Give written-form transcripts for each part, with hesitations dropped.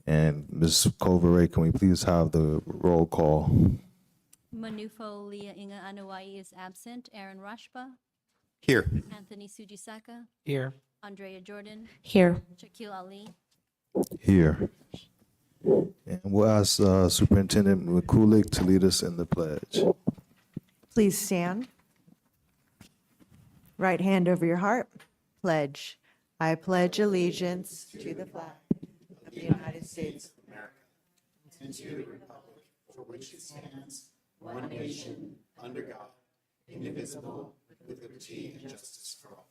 And Ms. Covere, can we please have the roll call? Manufo Leah Inga Anawai is absent. Aaron Rashba, Here. Anthony Sujisaka, Here. Andrea Jordan, Here. Shaquille Ali. Here. And we'll ask Superintendent McCulick to lead us in the pledge. Please stand. Right hand over your heart. Pledge. I pledge allegiance to the flag of the United States of America and to the republic for which it stands, one nation, under God, indivisible, with liberty and justice for all.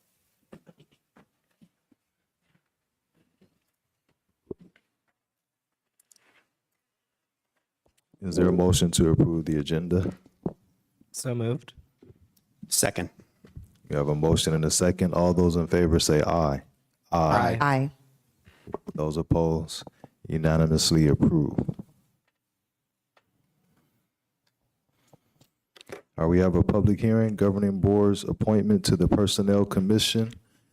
Is there a motion to approve the agenda? So moved. Second. We have a motion and a second. All those in favor say aye. Aye. Aye. Those opposed, unanimously approved. We have a public hearing, Governing Board's appointment to the Personnel Commission.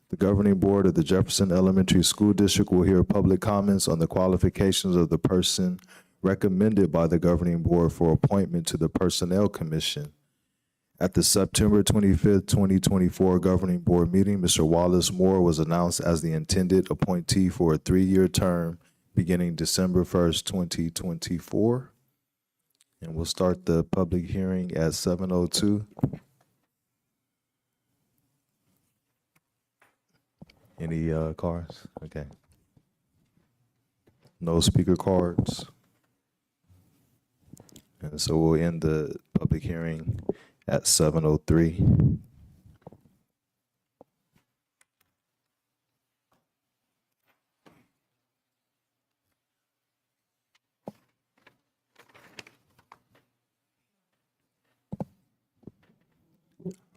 The Governing Board of the Jefferson Elementary School District will hear public comments on the qualifications of the person recommended by the Governing Board for appointment to the Personnel Commission. At the September 25th, 2024 Governing Board meeting, Mr. Wallace Moore was announced as the intended appointee for a 3-year term beginning December 1st, 2024. And we'll start the public hearing at 7:02. Any cards? Okay. No speaker cards. And so we'll end the public hearing at 7:03.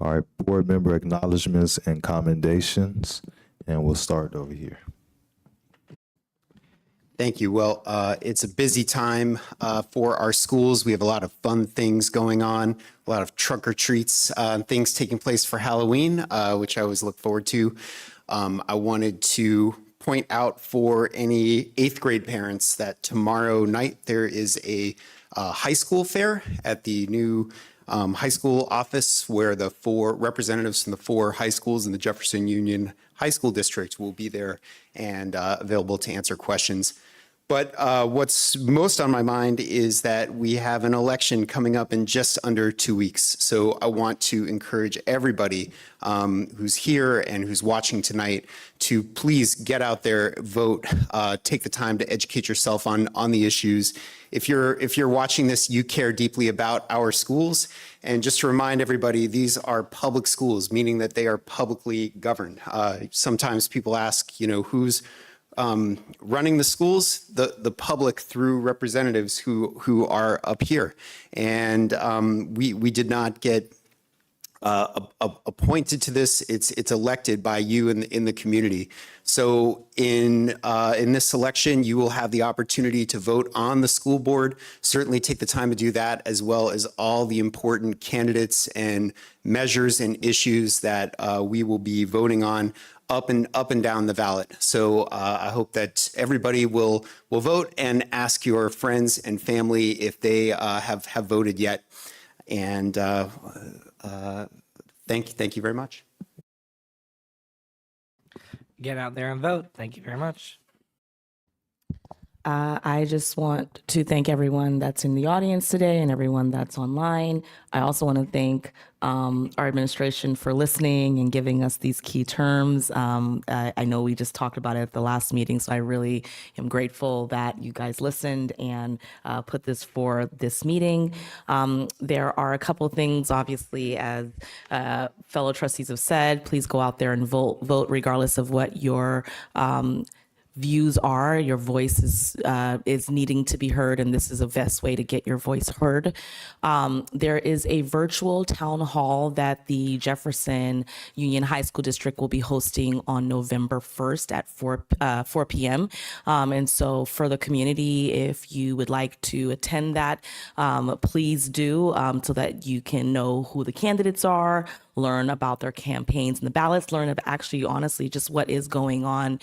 All right, board member acknowledgements and commendations, and we'll start over here. Thank you. Well, it's a busy time for our schools. We have a lot of fun things going on, a lot of trunk or treats, things taking place for Halloween, which I always look forward to. I wanted to point out for any 8th grade parents that tomorrow night there is a high school fair at the new high school office where the 4 representatives from the 4 high schools in the Jefferson Union High School District will be there and available to answer questions. But what's most on my mind is that we have an election coming up in just under 2 weeks. So I want to encourage everybody who's here and who's watching tonight to please get out there, vote, take the time to educate yourself on the issues. If you're watching this, you care deeply about our schools. And just to remind everybody, these are public schools, meaning that they are publicly governed. Sometimes people ask, who's running the schools? The public through representatives who are up here. And we did not get appointed to this. It's elected by you in the community. So in this election, you will have the opportunity to vote on the school board. Certainly take the time to do that, as well as all the important candidates and measures and issues that we will be voting on up and down the ballot. So I hope that everybody will vote and ask your friends and family if they have voted yet. And thank you very much. Get out there and vote. Thank you very much. I just want to thank everyone that's in the audience today and everyone that's online. I also want to thank our administration for listening and giving us these key terms. I know we just talked about it at the last meeting, so I really am grateful that you guys listened and put this for this meeting. There are a couple things, obviously, as fellow trustees have said, please go out there and vote regardless of what your views are. Your voice is needing to be heard, and this is the best way to get your voice heard. There is a virtual town hall that the Jefferson Union High School District will be hosting on November 1st at 4 p.m. And so for the community, if you would like to attend that, please do, so that you can know who the candidates are, learn about their campaigns and the ballots, learn of actually, honestly, just what is going on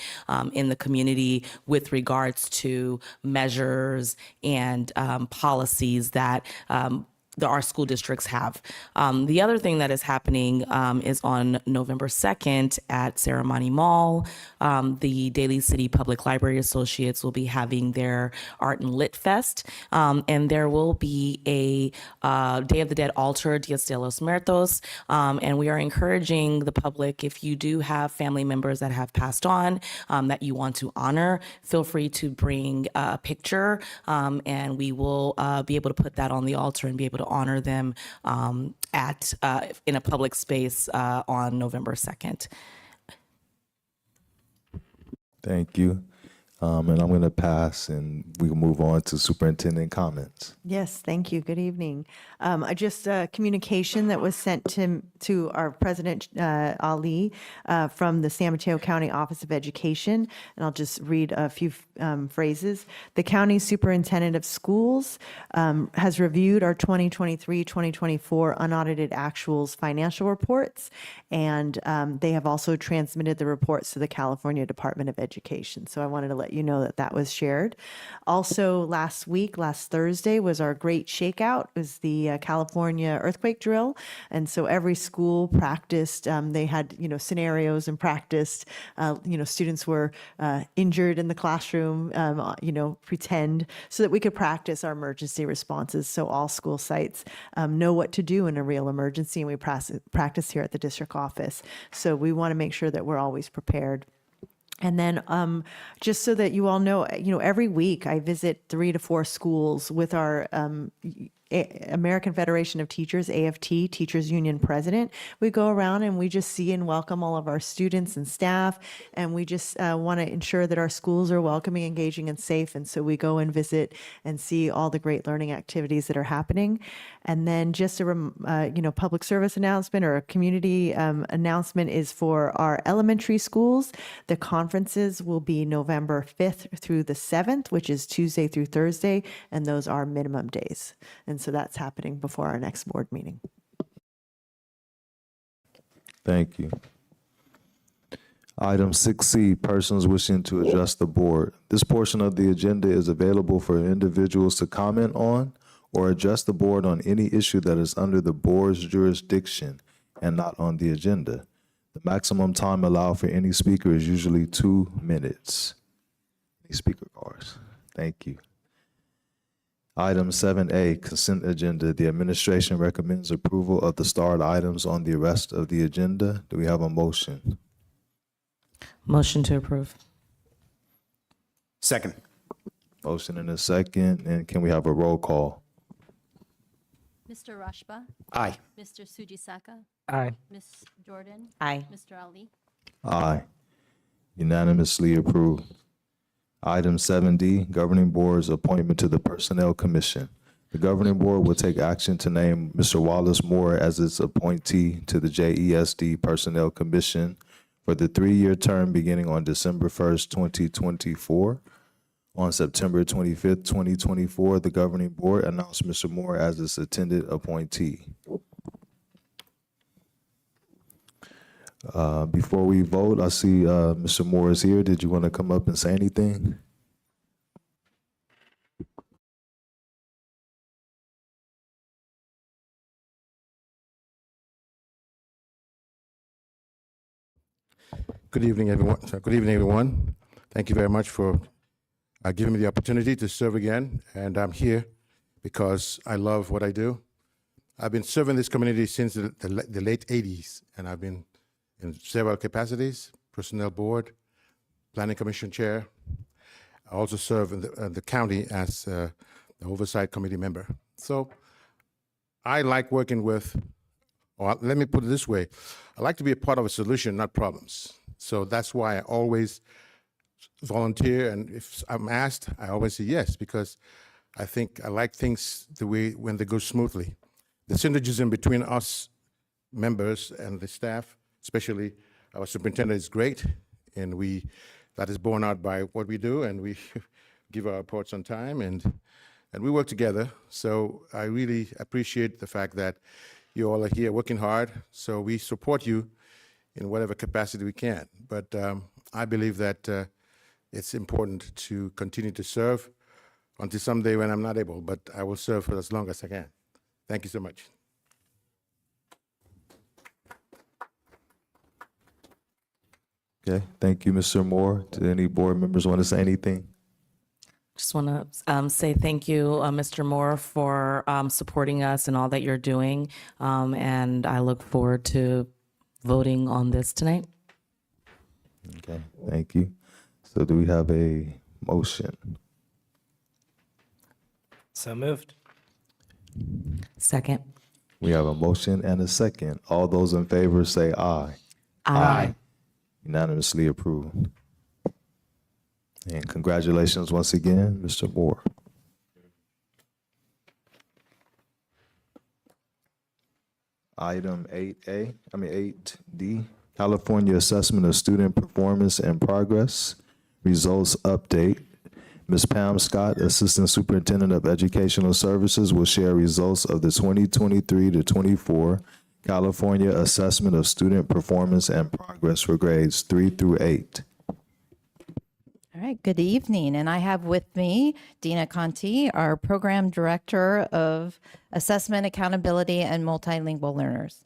in the community with regards to measures and policies that our school districts have. The other thing that is happening is on November 2nd at Serramonte Mall, the Daly City Public Library Associates will be having their Art and Lit Fest, and there will be a Day of the Dead altar, Dias de los Muertos, and we are encouraging the public, if you do have family members that have passed on that you want to honor, feel free to bring a picture, and we will be able to put that on the altar and be able to honor them in a public space on November 2nd. Thank you. And I'm going to pass, and we can move on to superintendent comments. Yes, thank you. Good evening. Just a communication that was sent to our President Ali from the San Mateo County Office of Education, and I'll just read a few phrases. The County Superintendent of Schools has reviewed our 2023-2024 unaudited actuals financial reports, and they have also transmitted the reports to the California Department of Education. So I wanted to let you know that that was shared. Also, last Thursday, was our great shakeout. It was the California earthquake drill. And so every school practiced, they had, scenarios and practiced, students were injured in the classroom, pretend, so that we could practice our emergency responses. So all school sites know what to do in a real emergency, and we practice here at the district office. So we want to make sure that we're always prepared. And then just so that you all know, every week I visit 3 to 4 schools with our American Federation of Teachers, AFT, Teachers Union President. We go around and we just see and welcome all of our students and staff, and we just want to ensure that our schools are welcoming, engaging, and safe. And so we go and visit and see all the great learning activities that are happening. And then just a public service announcement or a community announcement is for our elementary schools. The conferences will be November 5th through the 7th, which is Tuesday through Thursday, and those are minimum days. And so that's happening before our next board meeting. Thank you. Item 6C, persons wishing to address the board. This portion of the agenda is available for individuals to comment on or address the board on any issue that is under the board's jurisdiction and not on the agenda. The maximum time allowed for any speaker is usually 2 minutes. Any speaker cards? Thank you. Item 7A, consent agenda. The administration recommends approval of the starred items on the rest of the agenda. Do we have a motion? Motion to approve. Second. Motion and a second. And can we have a roll call? Mr. Rashba, Aye. Mr. Sujisaka, Aye. Ms. Jordan, Aye. Mr. Ali. Aye. Unanimously approved. Item 7D, governing board's appointment to the Personnel Commission. The governing board will take action to name Mr. Wallace Moore as its appointee to the JESD Personnel Commission for the 3-year term beginning on December 1st, 2024. On September 25th, 2024, the governing board announced Mr. Moore as its intended appointee. Before we vote, I see Mr. Moore is here. Did you want to come up and say anything? Good evening, everyone. Good evening, everyone. Thank you very much for giving me the opportunity to serve again. And I'm here because I love what I do. I've been serving this community since the late 80s, and I've been in several capacities: personnel board, planning commission chair. I also serve in the county as the oversight committee member. So I like working with, or let me put it this way, I like to be a part of a solution, not problems. So that's why I always volunteer, and if I'm asked, I always say yes, because I think I like things the way when they go smoothly. The synergism between us members and the staff, especially our superintendent, is great, and that is borne out by what we do, and we give our reports on time, and we work together. So I really appreciate the fact that You all are here working hard, so we support you in whatever capacity we can. But I believe that it's important to continue to serve until someday when I'm not able, but I will serve for as long as I can. Thank you so much. Okay, thank you, Mr. Moore. Do any board members want to say anything? Just want to say thank you, Mr. Moore, for supporting us and all that you're doing. And I look forward to voting on this tonight. Okay, thank you. So do we have a motion? So moved. Second. We have a motion and a second. All those in favor say aye. Aye. Unanimously approved. And congratulations once again, Mr. Moore. Item 8D, California Assessment of Student Performance and Progress, Results Update. Ms. Pam Scott, Assistant Superintendent of Educational Services, will share results of the 2023 to 24 California Assessment of Student Performance and Progress for grades 3 through 8. All right, good evening. And I have with me Dina Conti, our Program Director of Assessment, Accountability, and Multilingual Learners.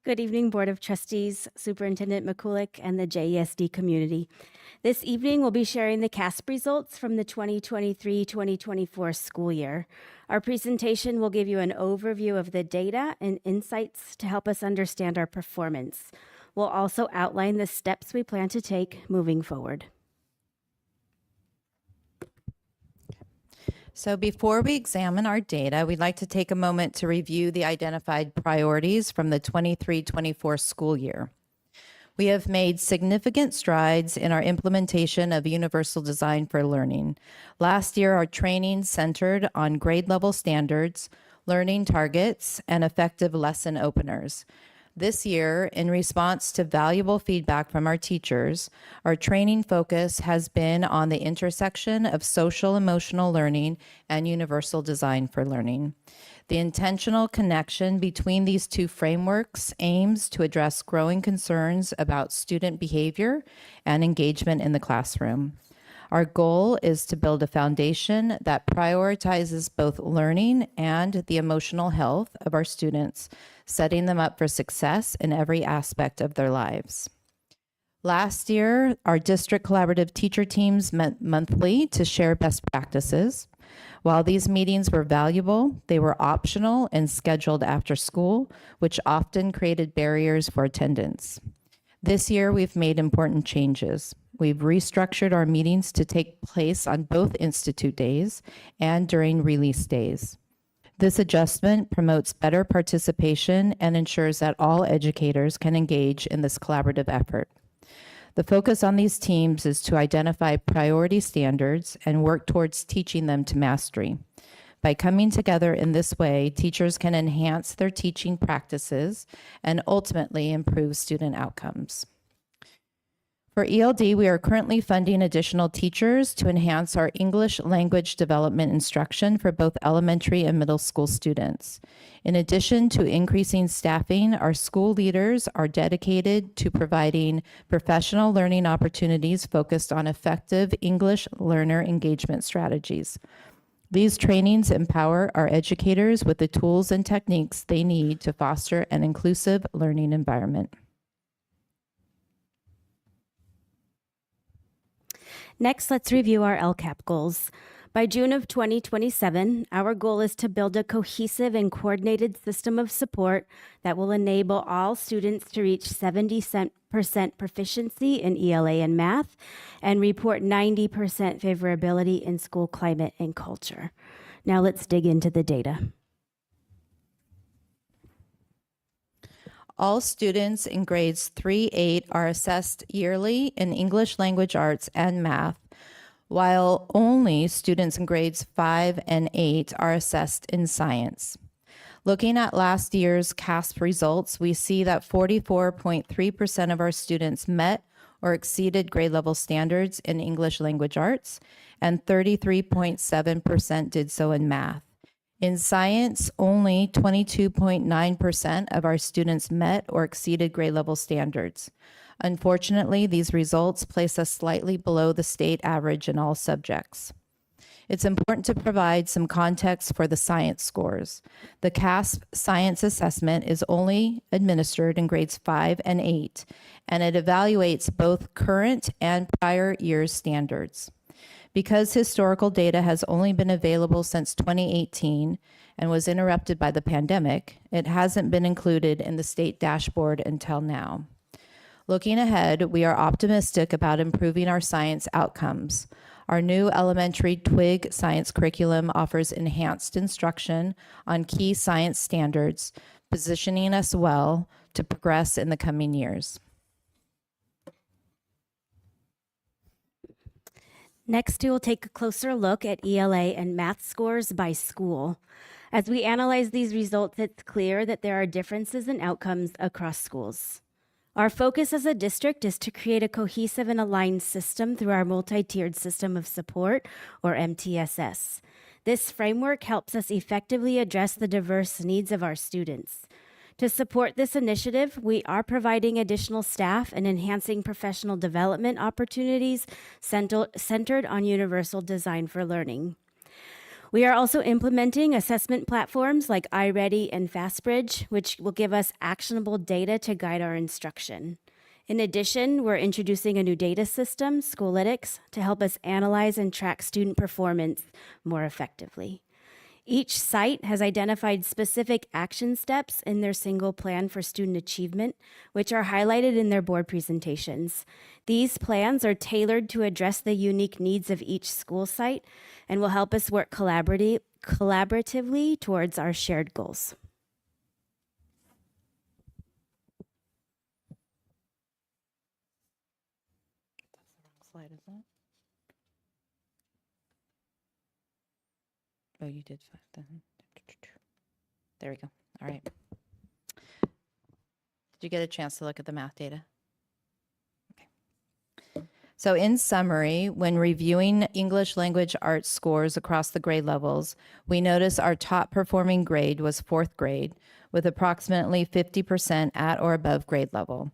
Good evening, Board of Trustees, Superintendent McCulloch, and the JESD community. This evening, we'll be sharing the CASP results from the 2023-2024 school year. Our presentation will give you an overview of the data and insights to help us understand our performance. We'll also outline the steps we plan to take moving forward. So before we examine our data, we'd like to take a moment to review the identified priorities from the 23-24 school year. We have made significant strides in our implementation of Universal Design for Learning. Last year, our training centered on grade level standards, learning targets, and effective lesson openers. This year, in response to valuable feedback from our teachers, our training focus has been on the intersection of social emotional learning and universal design for learning. The intentional connection between these two frameworks aims to address growing concerns about student behavior and engagement in the classroom. Our goal is to build a foundation that prioritizes both learning and the emotional health of our students, setting them up for success in every aspect of their lives. Last year, our district collaborative teacher teams met monthly to share best practices. While these meetings were valuable, they were optional and scheduled after school, which often created barriers for attendance. This year, we've made important changes. We've restructured our meetings to take place on both institute days and during release days. This adjustment promotes better participation and ensures that all educators can engage in this collaborative effort. The focus on these teams is to identify priority standards and work towards teaching them to mastery. By coming together in this way, teachers can enhance their teaching practices and ultimately improve student outcomes. For ELD, we are currently funding additional teachers to enhance our English language development instruction for both elementary and middle school students. In addition to increasing staffing, our school leaders are dedicated to providing professional learning opportunities focused on effective English learner engagement strategies. These trainings empower our educators with the tools and techniques they need to foster an inclusive learning environment. Next, let's review our LCAP goals. By June of 2027, our goal is to build a cohesive and coordinated system of support that will enable all students to reach 70% proficiency in ELA and math and report 90% favorability in school climate and culture. Now let's dig into the data. All students in grades 3-8 are assessed yearly in English language arts and math, while only students in grades 5 and 8 are assessed in science. Looking at last year's CASP results, we see that 44.3% of our students met or exceeded grade level standards in English language arts, and 33.7% did so in math. In science, only 22.9% of our students met or exceeded grade level standards. Unfortunately, these results place us slightly below the state average in all subjects. It's important to provide some context for the science scores. The CASP science assessment is only administered in grades 5 and 8, and it evaluates both current and prior year's standards. Because historical data has only been available since 2018 and was interrupted by the pandemic, it hasn't been included in the state dashboard until now. Looking ahead, we are optimistic about improving our science outcomes. Our new elementary TWIG science curriculum offers enhanced instruction on key science standards, positioning us well to progress in the coming years. Next, we will take a closer look at ELA and math scores by school. As we analyze these results, it's clear that there are differences in outcomes across schools. Our focus as a district is to create a cohesive and aligned system through our multi-tiered system of support, or MTSS. This framework helps us effectively address the diverse needs of our students. To support this initiative, we are providing additional staff and enhancing professional development opportunities centered on universal design for learning. We are also implementing assessment platforms like iReady and FastBridge, which will give us actionable data to guide our instruction. In addition, we're introducing a new data system, Schoolitics, to help us analyze and track student performance more effectively. Each site has identified specific action steps in their single plan for student achievement, which are highlighted in their board presentations. These plans are tailored to address the unique needs of each school site and will help us work collaboratively towards our shared goals. Slide, isn't it? Oh, you did 5. There we go. All right. Did you get a chance to look at the math data? Okay. So in summary, when reviewing English language arts scores across the grade levels, we notice our top performing grade was 4th grade, with approximately 50% at or above grade level.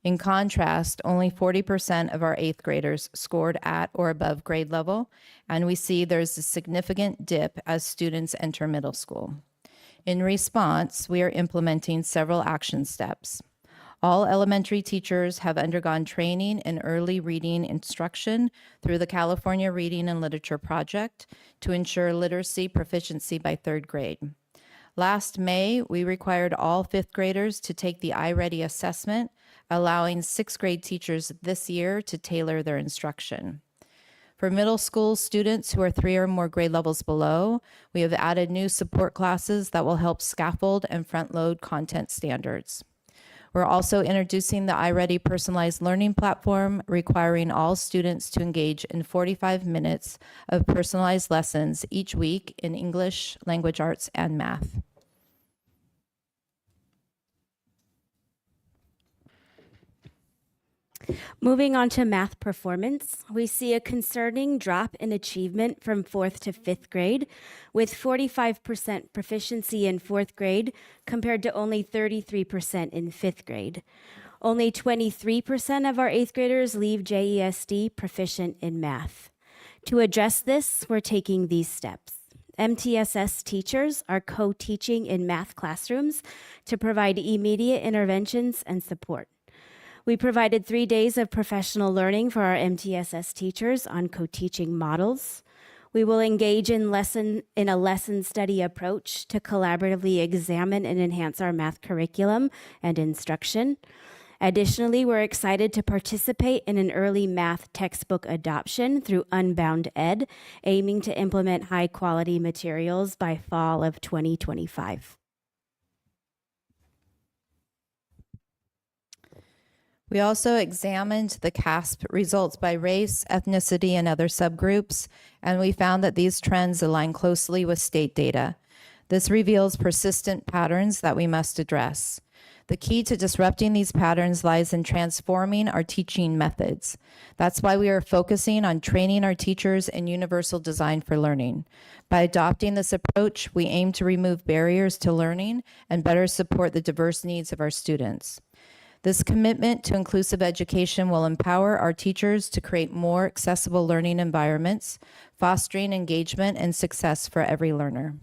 In contrast, only 40% of our 8th graders scored at or above grade level, and we see there's a significant dip as students enter middle school. In response, we are implementing several action steps. All elementary teachers have undergone training in early reading instruction through the California Reading and Literature Project to ensure literacy proficiency by 3rd grade. Last May, we required all 5th graders to take the iReady assessment, allowing 6th grade teachers this year to tailor their instruction. For middle school students who are 3 or more grade levels below, we have added new support classes that will help scaffold and front-load content standards. We're also introducing the iReady personalized learning platform, requiring all students to engage in 45 minutes of personalized lessons each week in English, language arts, and math. Moving on to math performance, we see a concerning drop in achievement from 4th to 5th grade, with 45% proficiency in 4th grade compared to only 33% in 5th grade. Only 23% of our 8th graders leave JESD proficient in math. To address this, we're taking these steps. MTSS teachers are co-teaching in math classrooms to provide immediate interventions and support. We provided 3 days of professional learning for our MTSS teachers on co-teaching models. We will engage in a lesson study approach to collaboratively examine and enhance our math curriculum and instruction. Additionally, we're excited to participate in an early math textbook adoption through Unbound Ed, aiming to implement high-quality materials by fall of 2025. We also examined the CASP results by race, ethnicity, and other subgroups, and we found that these trends align closely with state data. This reveals persistent patterns that we must address. The key to disrupting these patterns lies in transforming our teaching methods. That's why we are focusing on training our teachers in universal design for learning. By adopting this approach, we aim to remove barriers to learning and better support the diverse needs of our students. This commitment to inclusive education will empower our teachers to create more accessible learning environments, fostering engagement and success for every learner.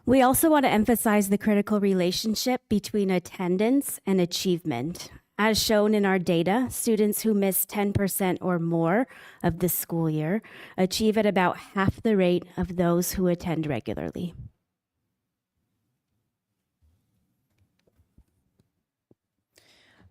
We also want to emphasize the critical relationship between attendance and achievement. As shown in our data, students who miss 10% or more of the school year achieve at about half the rate of those who attend regularly.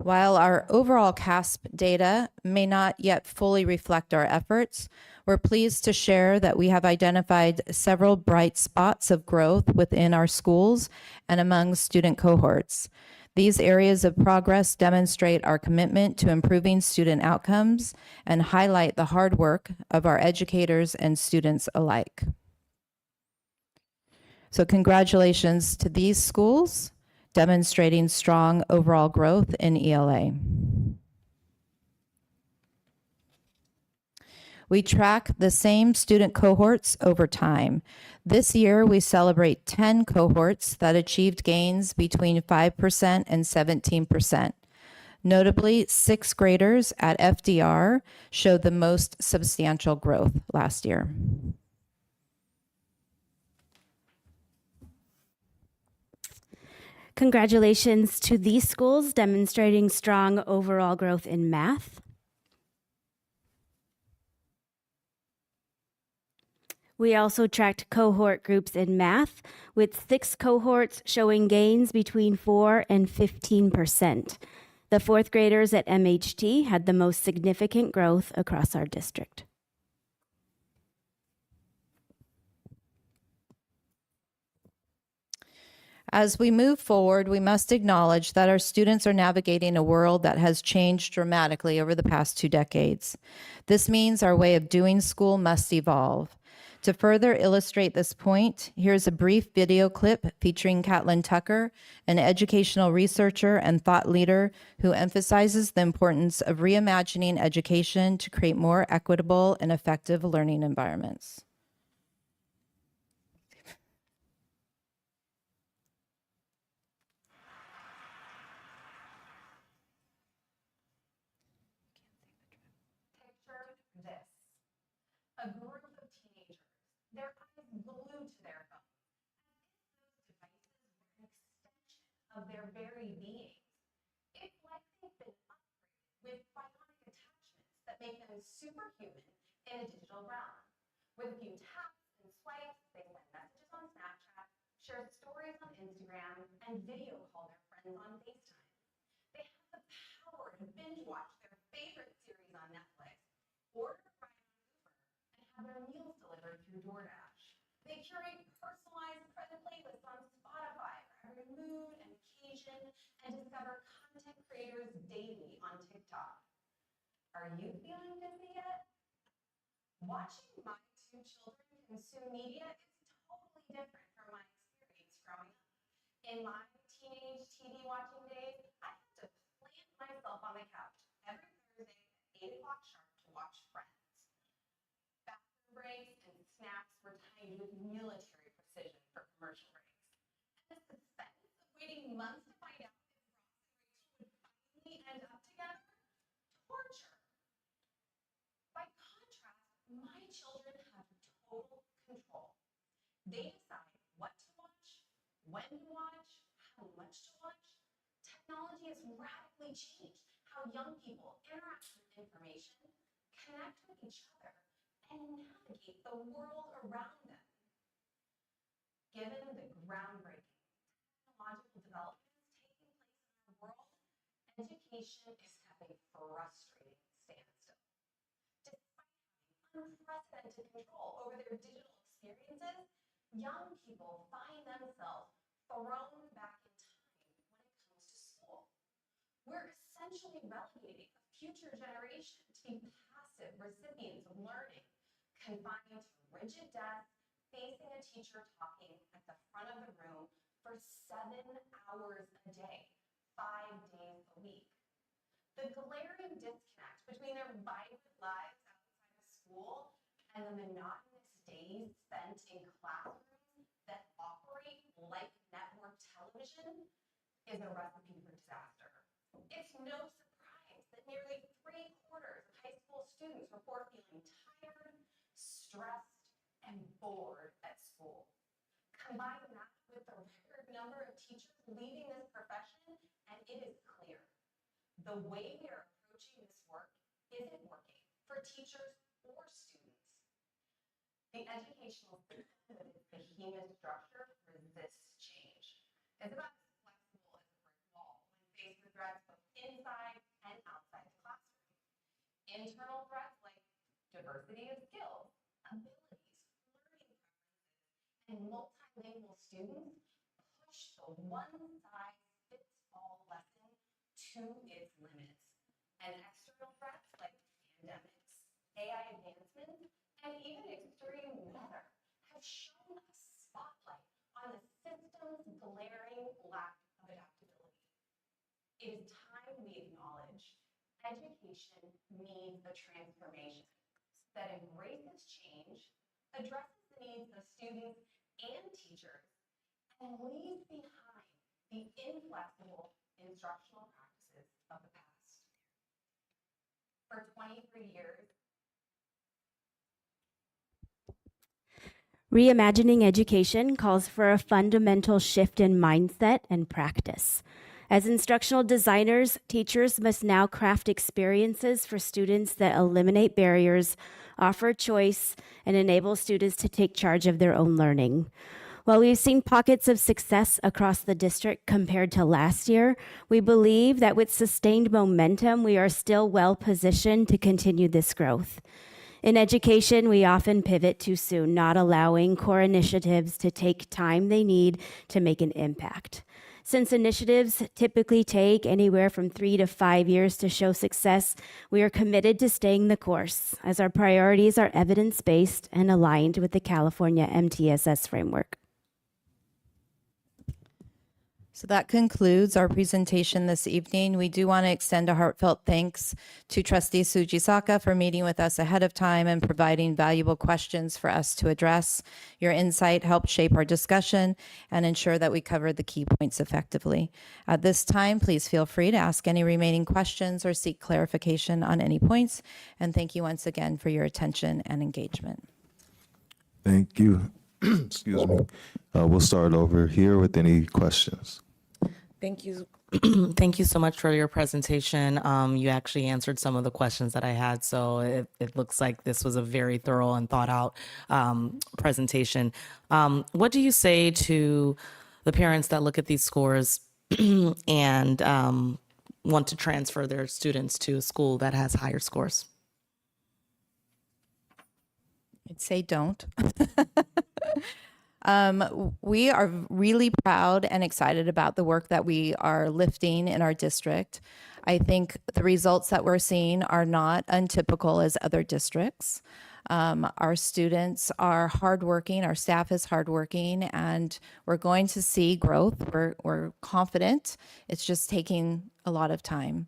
While our overall CASP data may not yet fully reflect our efforts, we're pleased to share that we have identified several bright spots of growth within our schools and among student cohorts. These areas of progress demonstrate our commitment to improving student outcomes and highlight the hard work of our educators and students alike. So congratulations to these schools, demonstrating strong overall growth in ELA. We track the same student cohorts over time. This year, we celebrate 10 cohorts that achieved gains between 5% and 17%. Notably, sixth graders at FDR showed the most substantial growth last year. Congratulations to these schools demonstrating strong overall growth in math. We also tracked cohort groups in math, with 6 cohorts showing gains between 4 and 15%. The fourth graders at MHT had the most significant growth across our district. As we move forward, we must acknowledge that our students are navigating a world that has changed dramatically over the past 2 decades. This means our way of doing school must evolve. To further illustrate this point, here's a brief video clip featuring Caitlin Tucker, an educational researcher and thought leader who emphasizes the importance of reimagining education to create more equitable and effective learning environments. A group of teenagers, their eyes glued to their phones, as if those devices were an extension of their very beings. It's like they've been upgraded with bionic attachments that make them superhuman in a digital realm. With a few taps and swipes, they send messages on Snapchat, share stories on Instagram, and video call their friends on FaceTime. They have the power to binge watch their favorite series on Netflix, order a ride on Uber, and have their meals delivered through DoorDash. They curate personalized playlists on Spotify for every mood and occasion, and discover content creators daily on TikTok. Are you feeling busy yet? Watching my 2 children consume media is totally different from my experience growing up. In my teenage TV watching days, I had to plant myself on the couch every Thursday at 8 o'clock sharp to watch Friends. Bathroom breaks and snacks were timed with military precision for commercial breaks. And the suspense of waiting months to find out if Ross and Rachel would finally end up together? Torture. By contrast, my children have total control. They decide what to watch, when to watch, how much to watch. Technology has radically changed how young people interact with information, connect with each other, and navigate the world around them. Given the groundbreaking technological developments taking place in our world, education is at a frustrating standstill. Despite having unprecedented control over their digital experiences, young people find themselves thrown back in time when it comes to school. We're essentially relegating a future generation to be passive recipients of learning confined to rigid desks, facing a teacher talking at the front of the room for 7 hours a day, 5 days a week. The glaring disconnect between their vibrant lives outside of school and the monotonous days spent in classrooms that operate like network television is a recipe for disaster. It's no surprise that nearly 3/4 of high school students report feeling tired, stressed, and bored at school. Combine that with the record number of teachers leaving this profession, and it is clear. The way we are approaching this work isn't working for teachers or students. The educational behemoth structure resists change. It's about as flexible as a brick wall when faced with threats both inside and outside the classroom. Internal threats like diversity of skills, abilities, learning preferences, and multilingual students push the one-size-fits-all lesson to its limits. And external threats like pandemics, AI advancements, and even extreme weather have shown a spotlight on the system's glaring lack of adaptability. It is time we acknowledge education needs a transformation that embraces change, addresses the needs of students and teachers, and leaves behind the inflexible instructional practices of the past. For 23 years, Reimagining education calls for a fundamental shift in mindset and practice. As instructional designers, teachers must now craft experiences for students that eliminate barriers, offer choice, and enable students to take charge of their own learning. While we've seen pockets of success across the district compared to last year, we believe that with sustained momentum, we are still well positioned to continue this growth. In education, we often pivot too soon, not allowing core initiatives to take time they need to make an impact. Since initiatives typically take anywhere from 3 to 5 years to show success, we are committed to staying the course as our priorities are evidence-based and aligned with the California MTSS framework. So that concludes our presentation this evening. We do want to extend a heartfelt thanks to Trustee Sujisaka for meeting with us ahead of time and providing valuable questions for us to address. Your insight helped shape our discussion and ensure that we covered the key points effectively. At this time, please feel free to ask any remaining questions or seek clarification on any points. And thank you once again for your attention and engagement. Thank you. Excuse me. We'll start over here with any questions. Thank you. Thank you so much for your presentation. You actually answered some of the questions that I had, so it looks like this was a very thorough and thought out presentation. What do you say to the parents that look at these scores and want to transfer their students to a school that has higher scores? I'd say don't. We are really proud and excited about the work that we are lifting in our district. I think the results that we're seeing are not untypical as other districts. Our students are hardworking, our staff is hardworking, and we're going to see growth. We're confident. It's just taking a lot of time.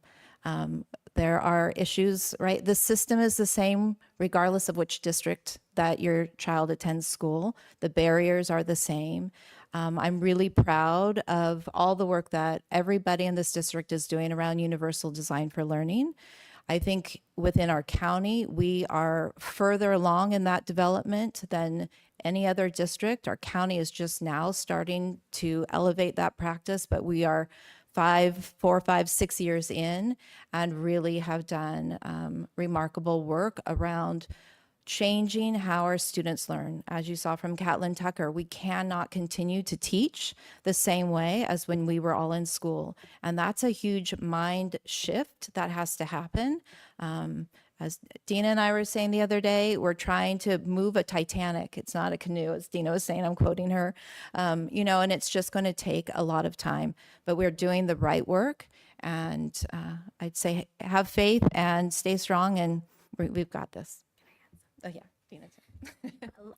There are issues, right? The system is the same regardless of which district that your child attends school. The barriers are the same. I'm really proud of all the work that everybody in this district is doing around universal design for learning. I think within our county, we are further along in that development than any other district. Our county is just now starting to elevate that practice, but we are 4, 5, 6 years in and really have done remarkable work around changing how our students learn. As you saw from Catlin Tucker, we cannot continue to teach the same way as when we were all in school. And that's a huge mind shift that has to happen. As Dina and I were saying the other day, we're trying to move a Titanic. It's not a canoe, as Dina was saying, I'm quoting her, and it's just going to take a lot of time, but we're doing the right work. And I'd say have faith and stay strong, and we've got this. Oh yeah, Dina.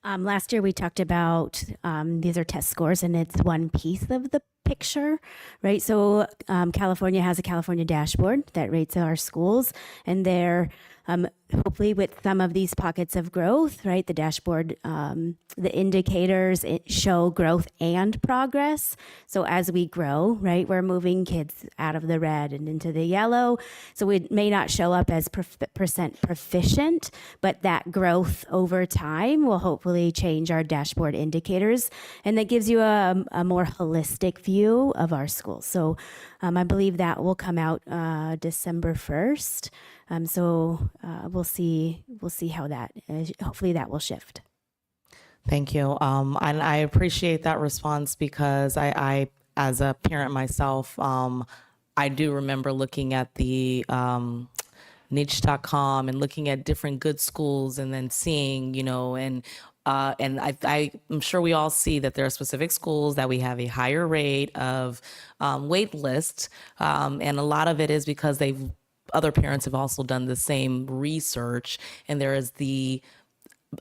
Last year, we talked about these are test scores, and it's one piece of the picture, right? So California has a California dashboard that rates our schools, and they're hopefully with some of these pockets of growth, right? The dashboard, the indicators show growth and progress. So as we grow, right, we're moving kids out of the red and into the yellow. So it may not show up as percent proficient, but that growth over time will hopefully change our dashboard indicators. And that gives you a more holistic view of our schools. So I believe that will come out December 1st. So we'll see how that, hopefully that will shift. Thank you. And I appreciate that response because I as a parent myself, I do remember looking at the niche.com and looking at different good schools and then seeing, and I'm sure we all see that there are specific schools that we have a higher rate of wait list. And a lot of it is because other parents have also done the same research, and there is the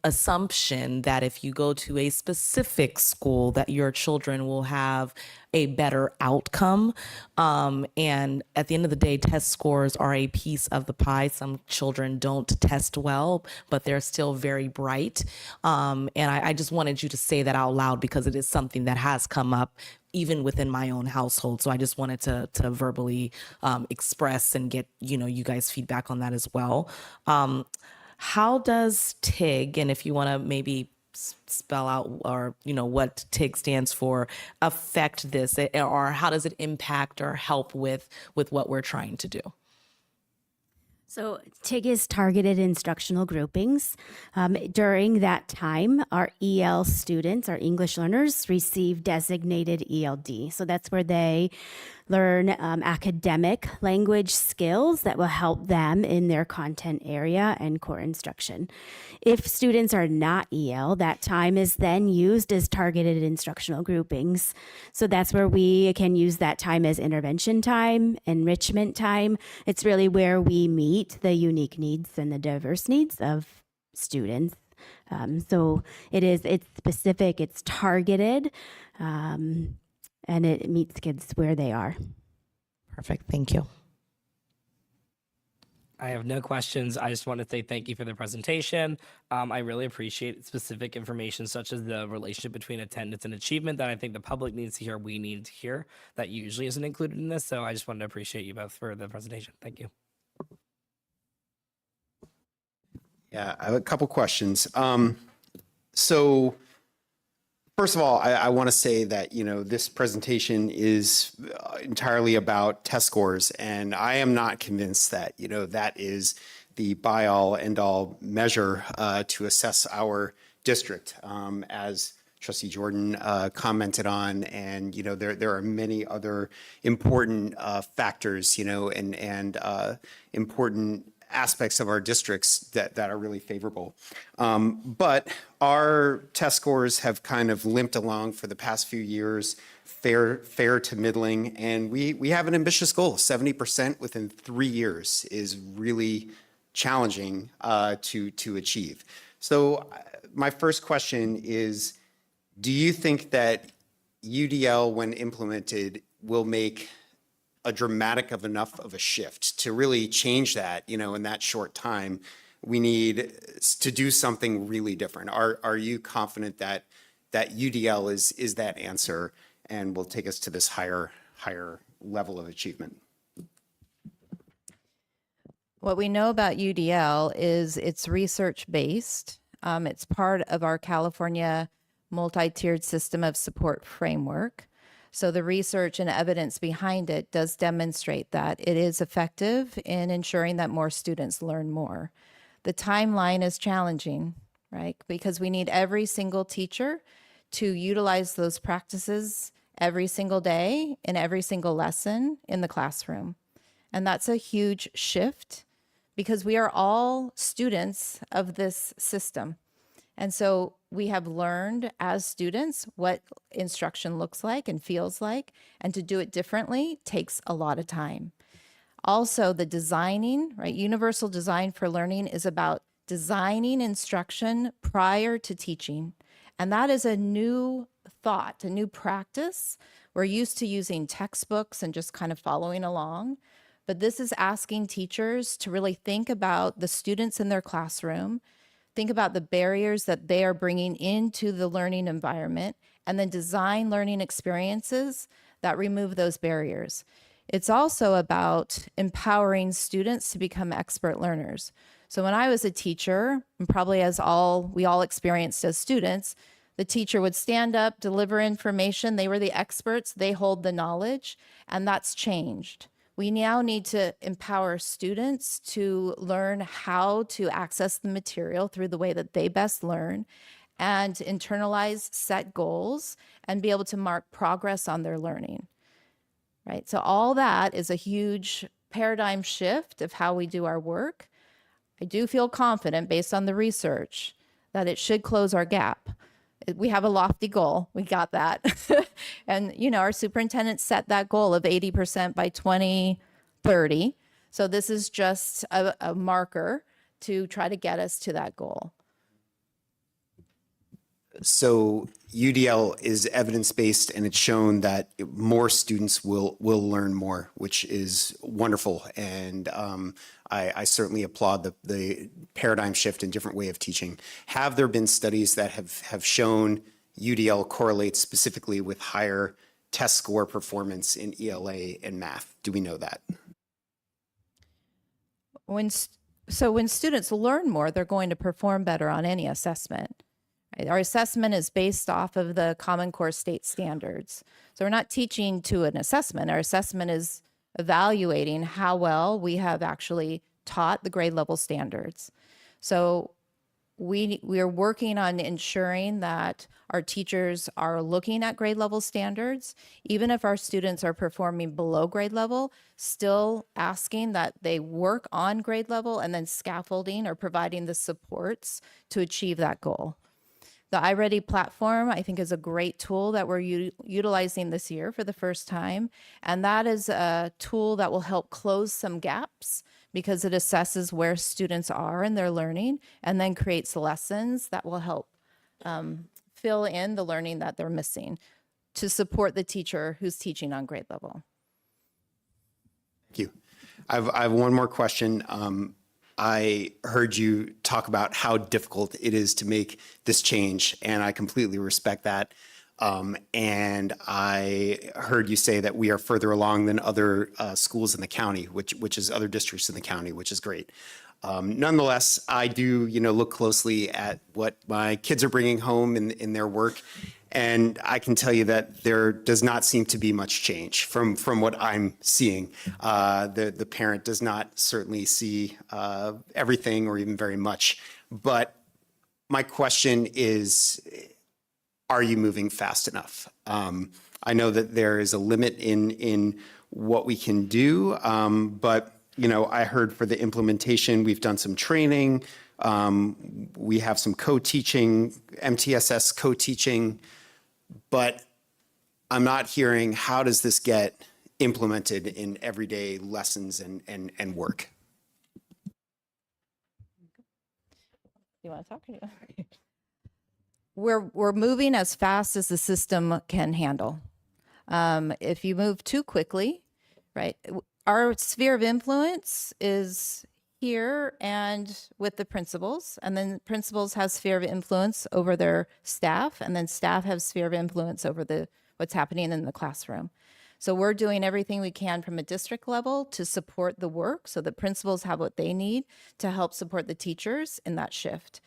assumption that if you go to a specific school that your children will have a better outcome. And at the end of the day, test scores are a piece of the pie. Some children don't test well, but they're still very bright. And I just wanted you to say that out loud because it is something that has come up even within my own household. So I just wanted to verbally express and get, you guys feedback on that as well. How does TIG, and if you want to maybe spell out or, what TIG stands for, affect this, or how does it impact or help with what we're trying to do? So TIG is targeted instructional groupings. During that time, our EL students, our English learners, receive designated ELD. So that's where they learn academic language skills that will help them in their content area and core instruction. If students are not EL, that time is then used as targeted instructional groupings. So that's where we can use that time as intervention time, enrichment time. It's really where we meet the unique needs and the diverse needs of students. So it's specific, it's targeted, and it meets kids where they are. Perfect. Thank you. I have no questions. I just want to say thank you for the presentation. I really appreciate specific information such as the relationship between attendance and achievement that I think the public needs to hear, we need to hear, that usually isn't included in this. So I just wanted to appreciate you both for the presentation. Thank you. Yeah, I have a couple questions. So first of all, I want to say that, this presentation is entirely about test scores, and I am not convinced that, that is the by-all, end-all measure to assess our district, as Trustee Jordan commented on. And, there are many other important factors, and important aspects of our districts that are really favorable. But our test scores have kind of limped along for the past few years, fair to middling, and we have an ambitious goal. 70% within 3 years is really challenging to achieve. So my first question is, do you think that UDL, when implemented, will make a dramatic enough of a shift to really change that, in that short time? We need to do something really different. Are you confident that UDL is that answer and will take us to this higher level of achievement? What we know about UDL is it's research-based. It's part of our California multi-tiered system of support framework. So the research and evidence behind it does demonstrate that it is effective in ensuring that more students learn more. The timeline is challenging, right? Because we need every single teacher to utilize those practices every single day in every single lesson in the classroom. And that's a huge shift because we are all students of this system. And so we have learned as students what instruction looks like and feels like, and to do it differently takes a lot of time. Also, the designing, right? Universal design for learning is about designing instruction prior to teaching. And that is a new thought, a new practice. We're used to using textbooks and just kind of following along. But this is asking teachers to really think about the students in their classroom, think about the barriers that they are bringing into the learning environment, and then design learning experiences that remove those barriers. It's also about empowering students to become expert learners. So when I was a teacher, and probably as we all experienced as students, the teacher would stand up, deliver information. They were the experts. They hold the knowledge, and that's changed. We now need to empower students to learn how to access the material through the way that they best learn and internalize, set goals, and be able to mark progress on their learning, right? So all that is a huge paradigm shift of how we do our work. I do feel confident based on the research that it should close our gap. We have a lofty goal. We got that. And, our superintendent set that goal of 80% by 2030. So this is just a marker to try to get us to that goal. So UDL is evidence-based, and it's shown that more students will learn more, which is wonderful. And I certainly applaud the paradigm shift and different way of teaching. Have there been studies that have shown UDL correlates specifically with higher test score performance in ELA and math? Do we know that? When students learn more, they're going to perform better on any assessment. Right? Our assessment is based off of the Common Core state standards. So we're not teaching to an assessment. Our assessment is evaluating how well we have actually taught the grade level standards. So we are working on ensuring that our teachers are looking at grade level standards, even if our students are performing below grade level, still asking that they work on grade level and then scaffolding or providing the supports to achieve that goal. The iReady platform, I think, is a great tool that we're utilizing this year for the first time. And that is a tool that will help close some gaps because it assesses where students are in their learning and then creates lessons that will help fill in the learning that they're missing to support the teacher who's teaching on grade level. Thank you. I have one more question. I heard you talk about how difficult it is to make this change, and I completely respect that. And I heard you say that we are further along than other schools in the county, which is other districts in the county, which is great. Nonetheless, I do, look closely at what my kids are bringing home in their work, and I can tell you that there does not seem to be much change from what I'm seeing. The parent does not certainly see everything or even very much. But my question is, are you moving fast enough? I know that there is a limit in what we can do, but I heard for the implementation, we've done some training. We have some co-teaching, MTSS co-teaching, but I'm not hearing how does this get implemented in everyday lessons and work? You want to talk? Or you We're moving as fast as the system can handle. If you move too quickly, right? Our sphere of influence is here and with the principals, and then principals have sphere of influence over their staff, and then staff have sphere of influence over what's happening in the classroom. So we're doing everything we can from a district level to support the work so the principals have what they need to help support the teachers in that shift.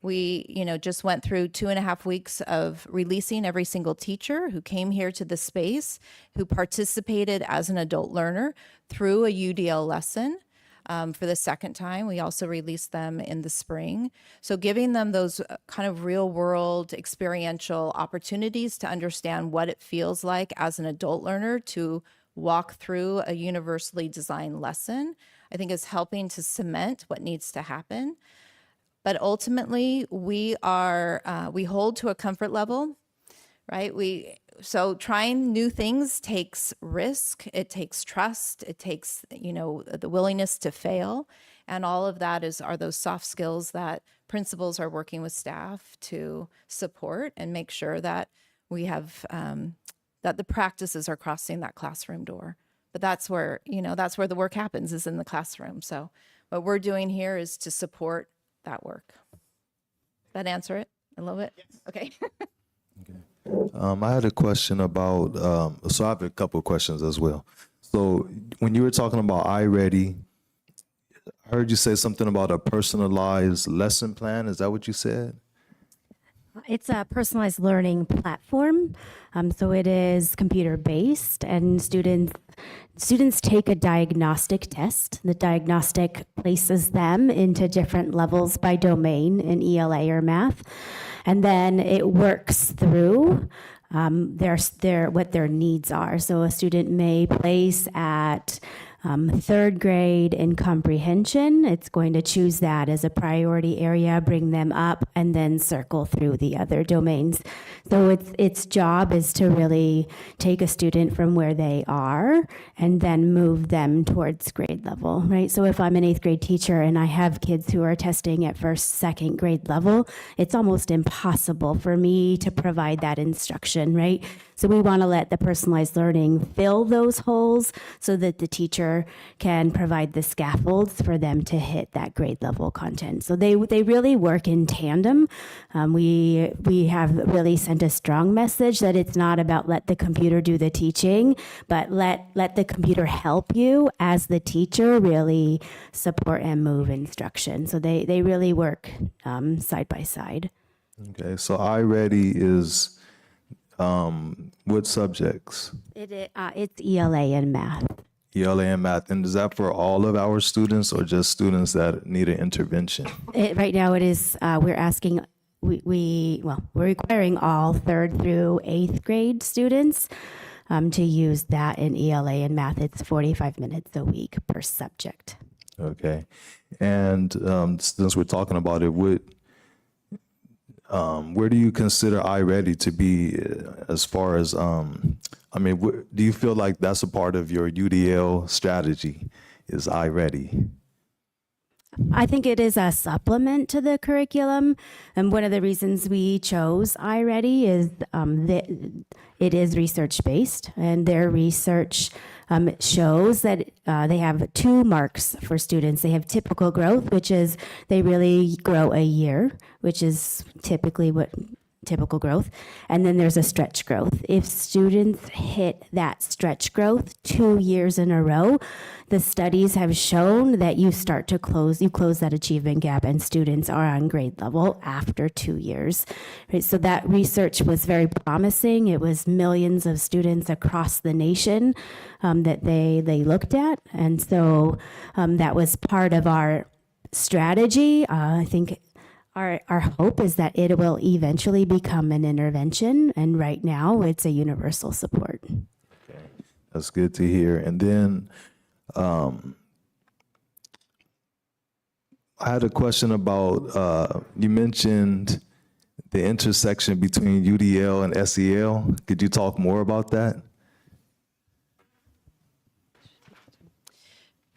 We, just went through 2.5 weeks of releasing every single teacher who came here to the space, who participated as an adult learner through a UDL lesson. For the second time, we also released them in the spring. So giving them those kind of real world experiential opportunities to understand what it feels like as an adult learner to walk through a universally designed lesson, I think is helping to cement what needs to happen. But ultimately, we hold to a comfort level, right? So trying new things takes risk, it takes trust, it takes, the willingness to fail. And all of that are those soft skills that principals are working with staff to support and make sure that we have, that the practices are crossing that classroom door. But that's where, that's where the work happens, is in the classroom. So what we're doing here is to support that work. That answer it a little bit? Yes. Okay. I had a question about, so I have a couple of questions as well. So when you were talking about iReady, I heard you say something about a personalized lesson plan. Is that what you said? It's a personalized learning platform. So it is computer based, and students take a diagnostic test. The diagnostic places them into different levels by domain in ELA or math, and then it works through what their needs are. So a student may place at third grade in comprehension. It's going to choose that as a priority area, bring them up, and then circle through the other domains. So its job is to really take a student from where they are and then move them towards grade level, right? So if I'm an 8th grade teacher and I have kids who are testing at 1st, 2nd grade level, it's almost impossible for me to provide that instruction, right? So we want to let the personalized learning fill those holes so that the teacher can provide the scaffolds for them to hit that grade level content. So they really work in tandem. We have really sent a strong message that it's not about let the computer do the teaching, but let the computer help you as the teacher really support and move instruction. So they really work side by side. Okay, so iReady is what subjects? It's ELA and math. ELA and math. And is that for all of our students or just students that need an intervention? Right now it is, we're asking, we're requiring all 3rd through 8th grade students to use that in ELA and math. It's 45 minutes a week per subject. Okay. And since we're talking about it, where do you consider iReady to be as far as, do you feel like that's a part of your UDL strategy, is iReady? I think it is a supplement to the curriculum. And one of the reasons we chose iReady is that it is research-based, and their research shows that they have 2 marks for students. They have typical growth, which is they really grow a year, which is typically what typical growth. And then there's a stretch growth. If students hit that stretch growth 2 years in a row, the studies have shown that you close that achievement gap, and students are on grade level after 2 years. Right? So that research was very promising. It was millions of students across the nation that they looked at. And so that was part of our strategy. I think our hope is that it will eventually become an intervention, and right now it's a universal support. Okay. That's good to hear. And then I had a question about, you mentioned the intersection between UDL and SEL. Could you talk more about that?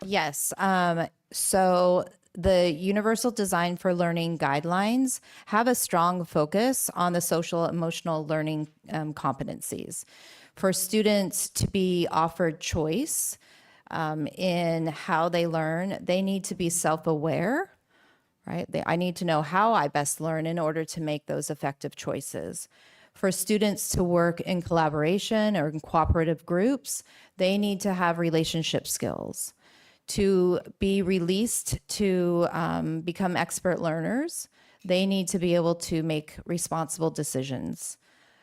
Yes. So the Universal Design for Learning guidelines have a strong focus on the social emotional learning competencies. For students to be offered choice in how they learn, they need to be self-aware, right? I need to know how I best learn in order to make those effective choices. For students to work in collaboration or in cooperative groups, they need to have relationship skills. To be released to become expert learners, they need to be able to make responsible decisions.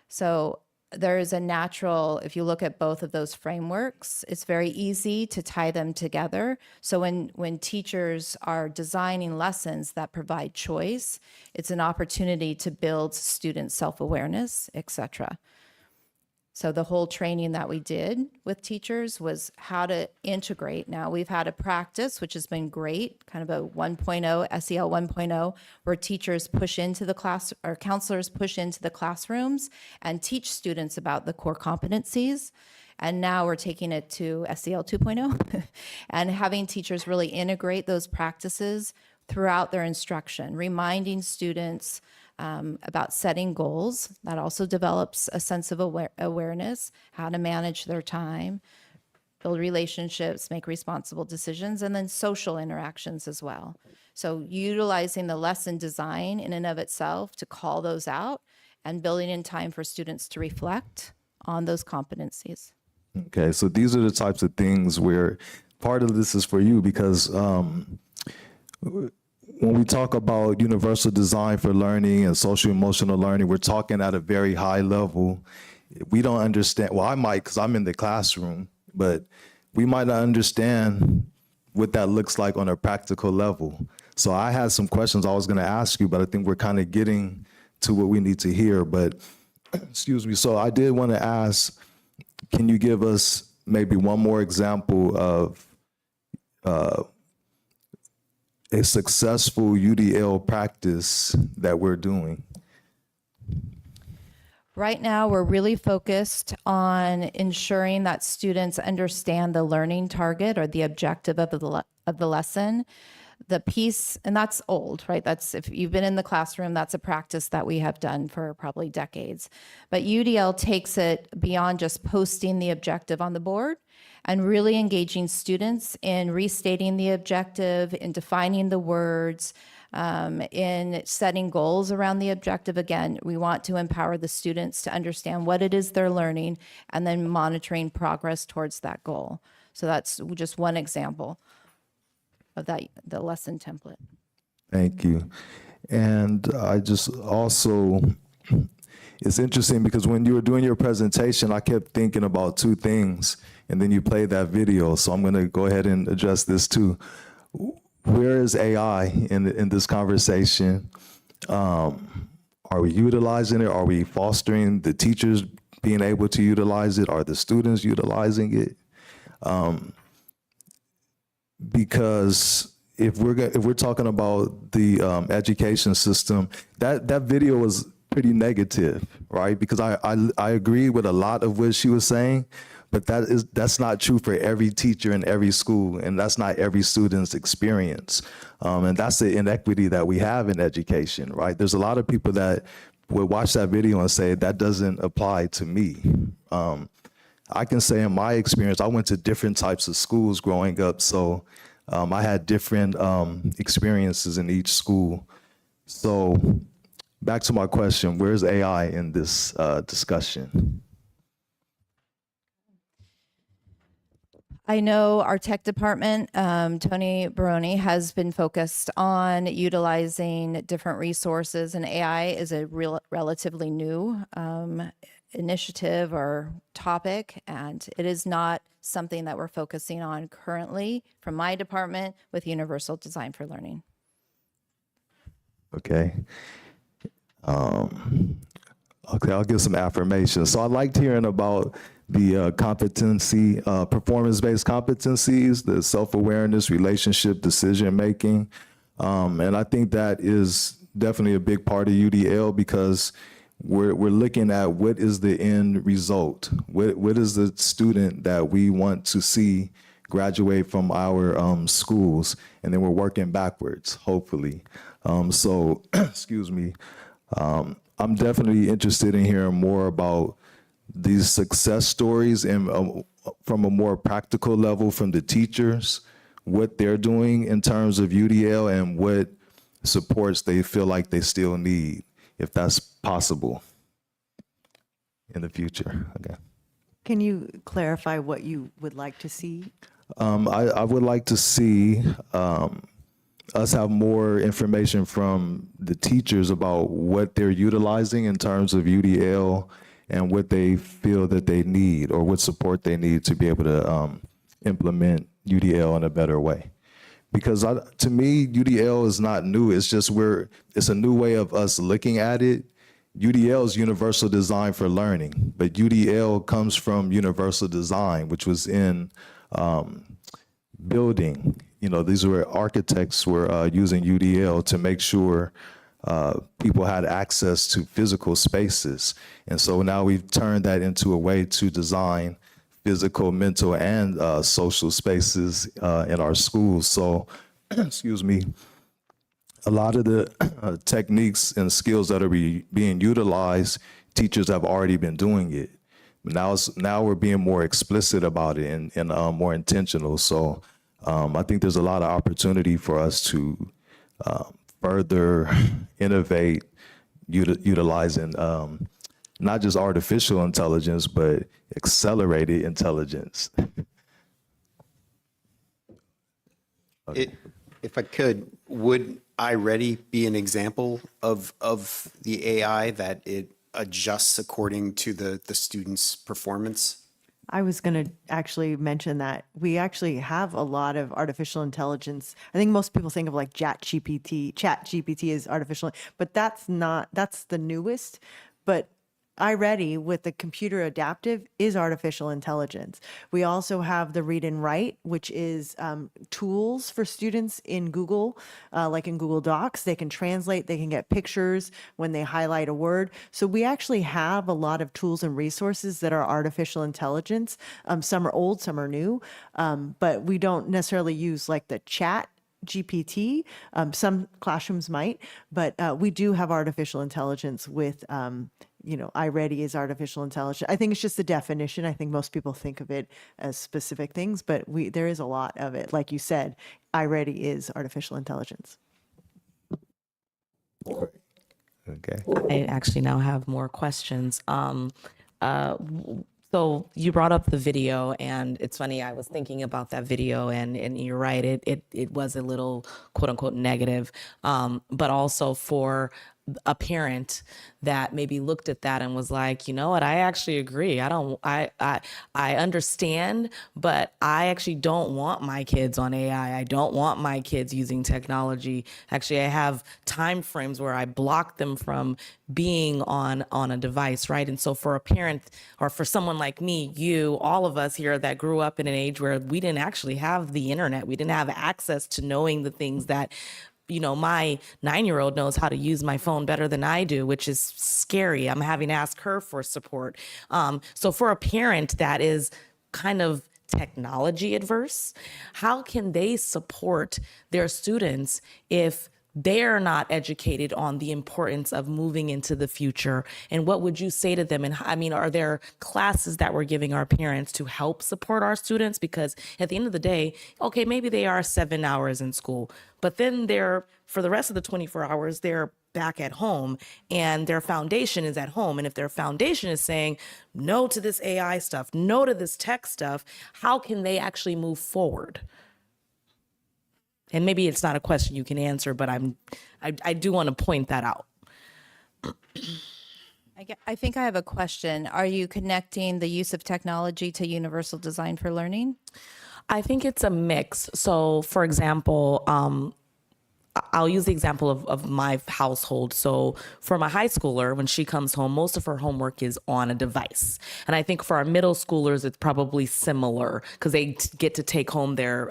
So there is a natural, if you look at both of those frameworks, it's very easy to tie them together. So when teachers are designing lessons that provide choice, it's an opportunity to build student self-awareness, etc. So the whole training that we did with teachers was how to integrate. Now we've had a practice, which has been great, kind of a 1.0, SEL 1.0, where teachers push into the class, or counselors push into the classrooms and teach students about the core competencies. And now we're taking it to SEL 2.0 and having teachers really integrate those practices throughout their instruction, reminding students about setting goals. That also develops a sense of awareness, how to manage their time, build relationships, make responsible decisions, and then social interactions as well. So utilizing the lesson design in and of itself to call those out and building in time for students to reflect on those competencies. Okay, so these are the types of things where part of this is for you because when we talk about universal design for learning and social emotional learning, we're talking at a very high level. We don't understand, well, I might because I'm in the classroom, but we might not understand what that looks like on a practical level. So I had some questions I was going to ask you, but I think we're kind of getting to what we need to hear. But excuse me, so I did want to ask, can you give us maybe one more example of a successful UDL practice that we're doing? Right now, we're really focused on ensuring that students understand the learning target or the objective of the lesson. The piece, and that's old, right? That's, if you've been in the classroom, that's a practice that we have done for probably decades. But UDL takes it beyond just posting the objective on the board and really engaging students in restating the objective, in defining the words, in setting goals around the objective. Again, we want to empower the students to understand what it is they're learning and then monitoring progress towards that goal. So that's just one example of that, the lesson template. Thank you. And I just also, it's interesting because when you were doing your presentation, I kept thinking about two things, and then you played that video. So I'm going to go ahead and address this too. Where is AI in this conversation? Are we utilizing it? Are we fostering the teachers being able to utilize it? Are the students utilizing it? Because if we're talking about the education system, that video was pretty negative, right? Because I agree with a lot of what she was saying, but that's not true for every teacher in every school, and that's not every student's experience. And that's the inequity that we have in education, right? There's a lot of people that would watch that video and say, that doesn't apply to me. I can say in my experience, I went to different types of schools growing up, so I had different experiences in each school. So back to my question, where's AI in this discussion? I know our tech department, Tony Baroni, has been focused on utilizing different resources, and AI is a relatively new initiative or topic, and it is not something that we're focusing on currently from my department with Universal Design for Learning. Okay. Okay, I'll give some affirmations. So I liked hearing about the competency, performance-based competencies, the self-awareness, relationship, decision-making. And I think that is definitely a big part of UDL because we're looking at what is the end result? What is the student that we want to see graduate from our schools? And then we're working backwards, hopefully. So, excuse me, I'm definitely interested in hearing more about these success stories and from a more practical level from the teachers, what they're doing in terms of UDL and what supports they feel like they still need, if that's possible in the future. Okay. Can you clarify what you would like to see? I would like to see us have more information from the teachers about what they're utilizing in terms of UDL and what they feel that they need or what support they need to be able to implement UDL in a better way. Because to me, UDL is not new. It's just it's a new way of us looking at it UDL is Universal Design for Learning, but UDL comes from Universal Design, which was in building. You know, these were architects were using UDL to make sure people had access to physical spaces. And so now we've turned that into a way to design physical, mental, and social spaces in our schools. So, excuse me, a lot of the techniques and skills that are being utilized, teachers have already been doing it. Now we're being more explicit about it and more intentional. So I think there's a lot of opportunity for us to further innovate, utilizing not just artificial intelligence, but accelerated intelligence. If I could, would iReady be an example of the AI that it adjusts according to the student's performance? I was going to actually mention that we actually have a lot of artificial intelligence. I think most people think of like ChatGPT is artificial, but that's the newest. But iReady with the computer adaptive is artificial intelligence. We also have the read and write, which is tools for students in Google, like in Google Docs. They can translate, they can get pictures when they highlight a word. So we actually have a lot of tools and resources that are artificial intelligence. Some are old, some are new, but we don't necessarily use like the chat GPT. Some classrooms might, but we do have artificial intelligence with iReady is artificial intelligence. I think it's just the definition. I think most people think of it as specific things, but there is a lot of it. Like you said, iReady is artificial intelligence. Okay. I actually now have more questions. So you brought up the video, and it's funny, I was thinking about that video, and you're right, it was a little quote unquote negative, but also for a parent that maybe looked at that and was like, you know what, I actually agree. I understand, but I actually don't want my kids on AI. I don't want my kids using technology. Actually, I have time frames where I block them from being on a device, right? And so for a parent or for someone like me, you, all of us here that grew up in an age where we didn't actually have the internet, we didn't have access to knowing the things that my 9-year-old knows how to use my phone better than I do, which is scary. I'm having to ask her for support. So for a parent that is kind of technology adverse, how can they support their students if they're not educated on the importance of moving into the future? And what would you say to them? And I mean, are there classes that we're giving our parents to help support our students? Because at the end of the day, okay, maybe they are 7 hours in school, but then for the rest of the 24 hours, they're back at home and their foundation is at home. And if their foundation is saying no to this AI stuff, no to this tech stuff, how can they actually move forward? And maybe it's not a question you can answer, but I do want to point that out. I think I have a question. Are you connecting the use of technology to universal design for learning? I think it's a mix. So, for example, I'll use the example of my household. So for my high schooler, when she comes home, most of her homework is on a device. And I think for our middle schoolers, it's probably similar because they get to take home their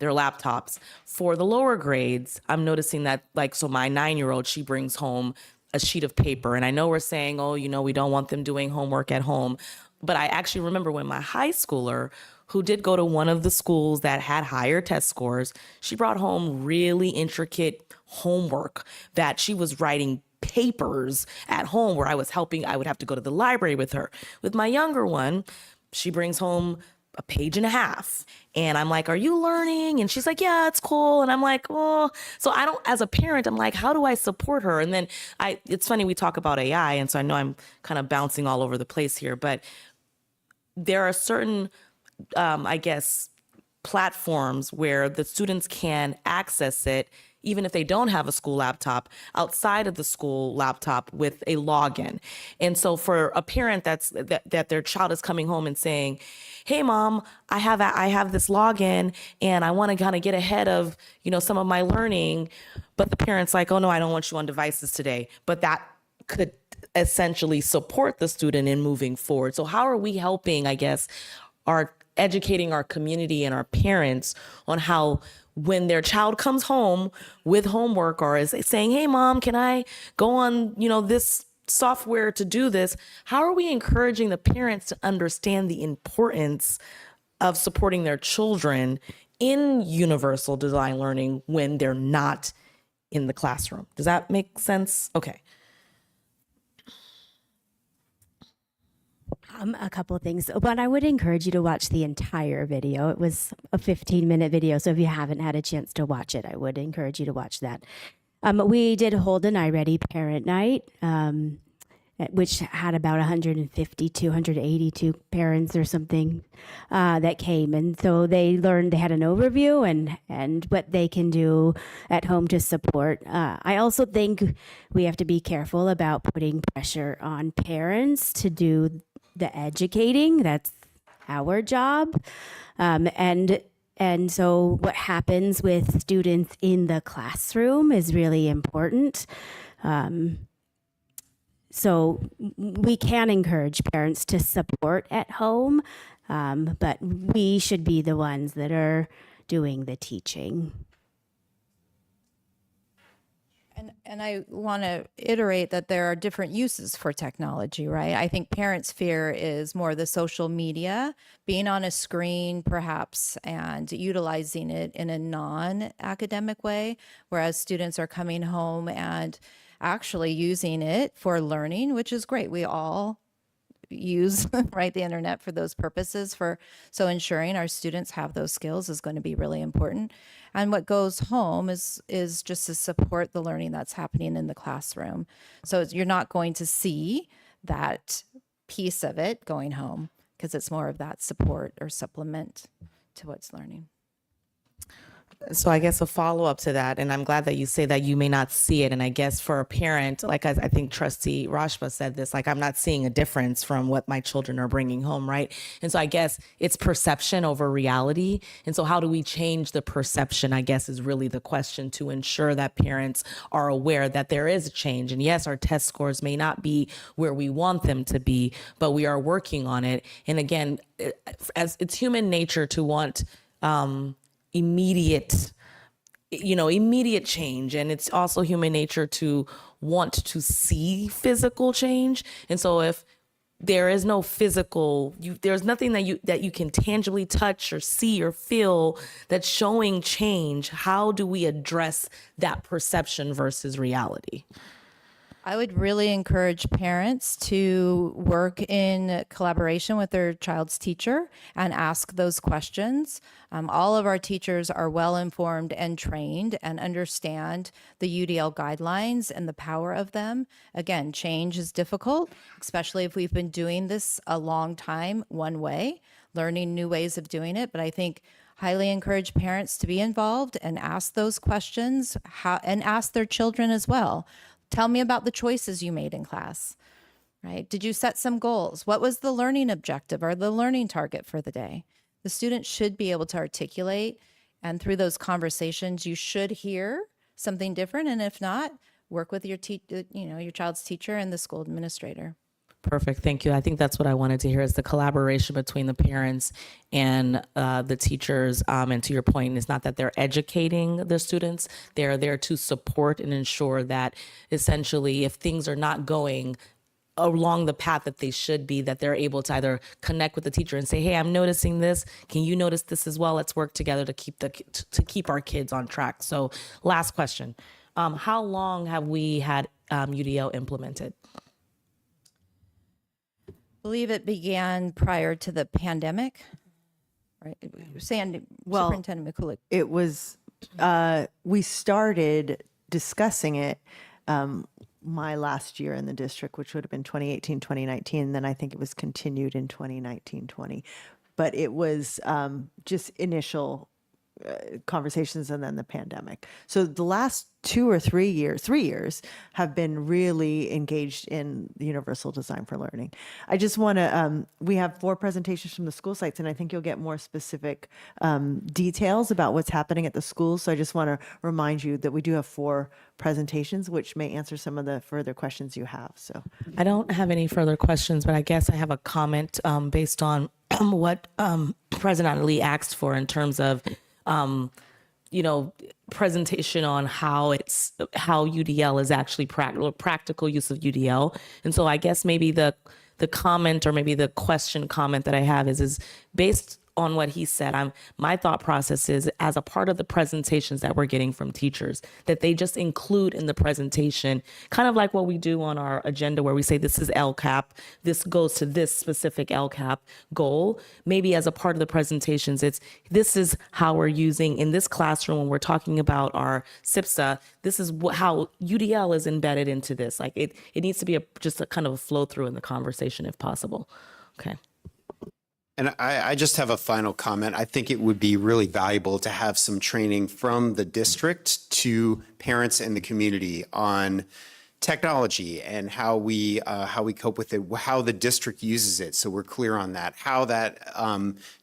laptops. For the lower grades, I'm noticing that, so my 9-year-old, she brings home a sheet of paper. And I know we're saying, we don't want them doing homework at home. But I actually remember when my high schooler, who did go to one of the schools that had higher test scores, she brought home really intricate homework that she was writing papers at home where I would have to go to the library with her. With my younger one, she brings home a page and a half. And I'm like, are you learning? And she's like, yeah, it's cool. And I'm like, oh, so as a parent, I'm like, how do I support her? And then it's funny, we talk about AI. And so I know I'm kind of bouncing all over the place here, but there are certain, platforms where the students can access it, even if they don't have a school laptop, outside of the school laptop with a login. And so for a parent that their child is coming home and saying, hey, Mom, I have this login and I want to kind of get ahead of, some of my learning, but the parent's like, oh, no, I don't want you on devices today. But that could essentially support the student in moving forward. So how are we helping, I guess, educating our community and our parents on how when their child comes home with homework or is saying, hey, mom, can I go on, this software to do this? How are we encouraging the parents to understand the importance of supporting their children in universal design learning when they're not in the classroom? Does that make sense? Okay. A couple of things, but I would encourage you to watch the entire video. It was a 15-minute video, so if you haven't had a chance to watch it, I would encourage you to watch that. We did hold an iReady Parent Night, which had about 150, 282 parents or something that came. And so they learned, they had an overview and what they can do at home to support. I also think we have to be careful about putting pressure on parents to do the educating. That's our job. And so what happens with students in the classroom is really important. So we can encourage parents to support at home, but we should be the ones that are doing the teaching. And I want to iterate that there are different uses for technology, right? I think parents' fear is more the social media, being on a screen perhaps, and utilizing it in a non-academic way, whereas students are coming home and actually using it for learning, which is great. We all use right the internet for those purposes, so ensuring our students have those skills is going to be really important. And what goes home is just to support the learning that's happening in the classroom. So you're not going to see that piece of it going home because it's more of that support or supplement to what's learning. So I guess a follow-up to that, and I'm glad that you say that you may not see it. And I guess for a parent, like I think Trustee Rashba said this, like I'm not seeing a difference from what my children are bringing home, right? And so I guess it's perception over reality. And so how do we change the perception, I guess, is really the question to ensure that parents are aware that there is a change. And yes, our test scores may not be where we want them to be, but we are working on it. And again, as it's human nature to want immediate change. And it's also human nature to want to see physical change. And so if there is no physical, there's nothing that you can tangibly touch or see or feel that's showing change, how do we address that perception versus reality? I would really encourage parents to work in collaboration with their child's teacher and ask those questions. All of our teachers are well informed and trained and understand the UDL guidelines and the power of them. Again, change is difficult, especially if we've been doing this a long time one way, learning new ways of doing it. But I think highly encourage parents to be involved and ask those questions and ask their children as well. Tell me about the choices you made in class, right? Did you set some goals? What was the learning objective or the learning target for the day? The student should be able to articulate, and through those conversations, you should hear something different. And if not, work with your child's teacher and the school administrator. Perfect. Thank you. I think that's what I wanted to hear is the collaboration between the parents and the teachers. And to your point, it's not that they're educating the students. They're there to support and ensure that essentially if things are not going along the path that they should be, that they're able to either connect with the teacher and say, hey, I'm noticing this. Can you notice this as well? Let's work together to keep our kids on track. So last question. How long have we had UDL implemented? I believe it began prior to the pandemic, right? Superintendent McCulloch. It was, we started discussing it my last year in the district, which would have been 2018, 2019. And then I think it was continued in 2019, 20. But it was just initial conversations and then the pandemic. So the last 3 years have been really engaged in the universal design for learning. I just want to, we have 4 presentations from the school sites, and I think you'll get more specific details about what's happening at the schools. So I just want to remind you that we do have 4 presentations, which may answer some of the further questions you have. So I don't have any further questions, but I guess I have a comment based on what President Ali asked for in terms of, presentation on how UDL is actually practical use of UDL. And so I guess maybe the comment or maybe the comment that I have is based on what he said. My thought process is, as a part of the presentations that we're getting from teachers, that they just include in the presentation, kind of like what we do on our agenda where we say this is LCAP, this goes to this specific LCAP goal. Maybe as a part of the presentations, this is how we're using in this classroom when we're talking about our SIPSA, this is how UDL is embedded into this. Like it needs to be just a kind of a flow through in the conversation if possible. Okay. And I just have a final comment. I think it would be really valuable to have some training from the district to parents and the community on technology and how we cope with it, how the district uses it, so we're clear on that, how that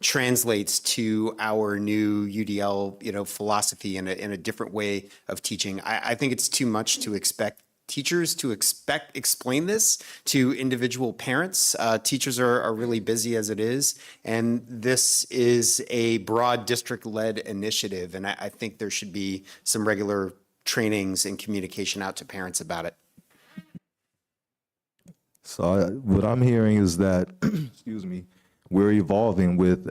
translates to our new UDL, philosophy in a different way of teaching. I think it's too much to expect teachers to explain this to individual parents. Teachers are really busy as it is, and this is a broad district-led initiative, and I think there should be some regular trainings and communication out to parents about it. So what I'm hearing is that, excuse me, we're evolving with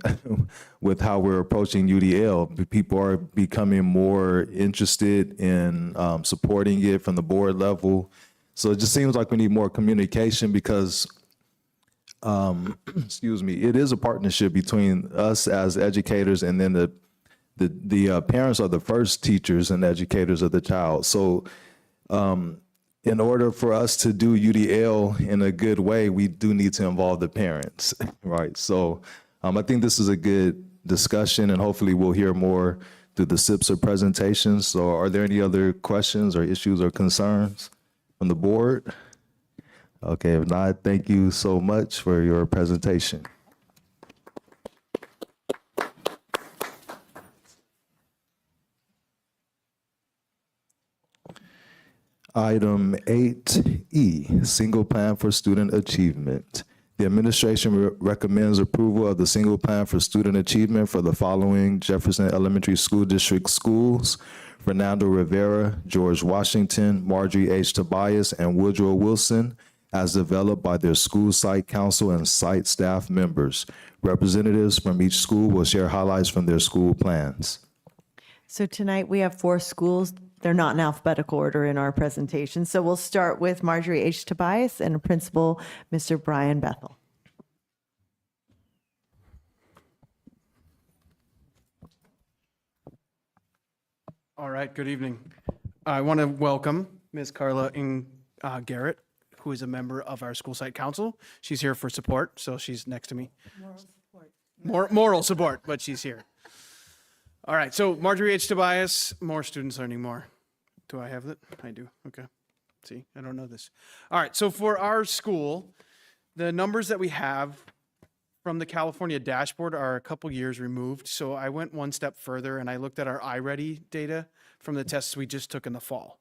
with how we're approaching UDL. People are becoming more interested in supporting it from the board level. So it just seems like we need more communication because, excuse me, it is a partnership between us as educators, and then the parents are the first teachers and educators of the child. So in order for us to do UDL in a good way, we do need to involve the parents, right? So I think this is a good discussion, and hopefully we'll hear more through the SIPSA presentations. So are there any other questions or issues or concerns from the board? Okay, if not, thank you so much for your presentation. Item 8E, Single Plan for Student Achievement. The administration recommends approval of the Single Plan for Student Achievement for the following Jefferson Elementary School District schools: Fernando Rivera, George Washington, Marjorie H. Tobias, and Woodrow Wilson, as developed by their school site council and site staff members. Representatives from each school will share highlights from their school plans. So tonight we have 4 schools. They're not in alphabetical order in our presentation. So we'll start with Marjorie H. Tobias and Principal Mr. Brian Bethel. All right, good evening. I want to welcome Ms. Carla Garrett, who is a member of our school site council. She's here for support, so she's next to me. Moral support, but she's here. All right, so Marjorie H. Tobias, more students learning more. Do I have it? I do, okay. See, I don't know this. All right, so for our school, the numbers that we have from the California dashboard are a couple years removed. So I went one step further and I looked at our iReady data from the tests we just took in the fall.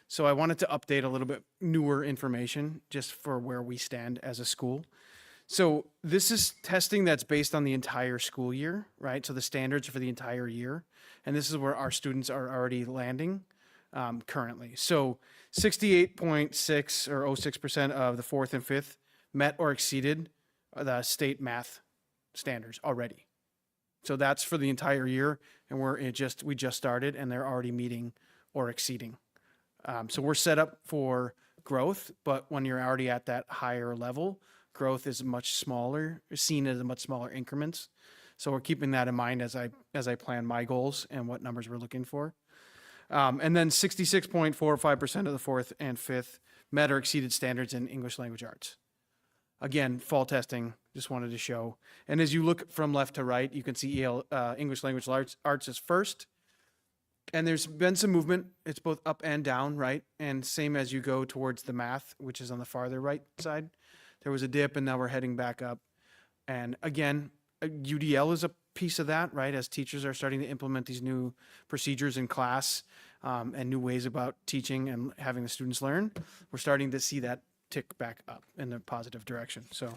So I wanted to update a little bit newer information just for where we stand as a school. So this is testing that's based on the entire school year, right? So the standards for the entire year. And this is where our students are already landing currently. So 68.6 or 06% of the 4th and 5th met or exceeded the state math standards already. So that's for the entire year, and we just started, and they're already meeting or exceeding. So we're set up for growth, but when you're already at that higher level, growth is much smaller, seen as a much smaller increments. So we're keeping that in mind as I plan my goals and what numbers we're looking for. And then 66.45% of the 4th and 5th met or exceeded standards in English language arts. Again, fall testing Just wanted to show. And as you look from left to right, you can see English Language Arts is first. And there's been some movement. It's both up and down, right? And same as you go towards the math, which is on the farther right side. There was a dip, and now we're heading back up. And again, UDL is a piece of that, right? As teachers are starting to implement these new procedures in class and new ways about teaching and having the students learn, we're starting to see that tick back up in the positive direction. So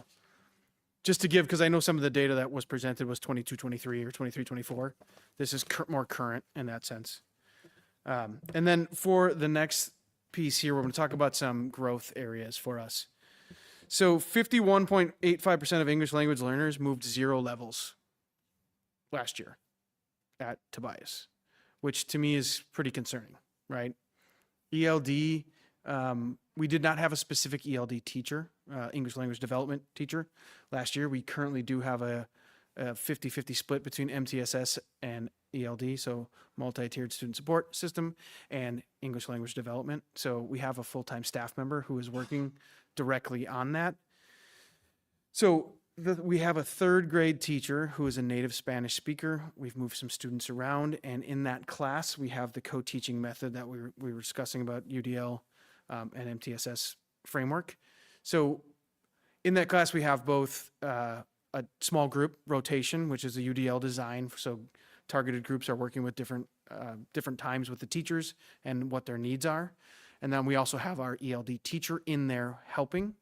just to give, because I know some of the data that was presented was 22-23 or 23-24. This is more current in that sense. And then for the next piece here, we're going to talk about some growth areas for us. So 51.85% of English language learners moved 0 levels last year at Tobias, which to me is pretty concerning, right? ELD, we did not have a specific ELD teacher, English language development teacher last year. We currently do have a 50-50 split between MTSS and ELD, so multi-tiered student support system and English language development. So we have a full-time staff member who is working directly on that. So we have a 3rd grade teacher who is a native Spanish speaker. We've moved some students around, and in that class, we have the co-teaching method that we were discussing about UDL and MTSS framework. So in that class, we have both a small group rotation, which is a UDL design. So targeted groups are working with different times with the teachers and what their needs are. And then we also have our ELD teacher in there helping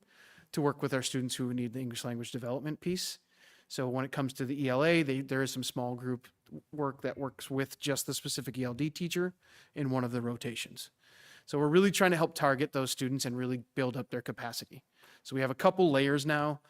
to work with our students who need the English language development piece. So when it comes to the ELA, there is some small group work that works with just the specific ELD teacher in one of the rotations. So we're really trying to help target those students and really build up their capacity. So we have a couple layers now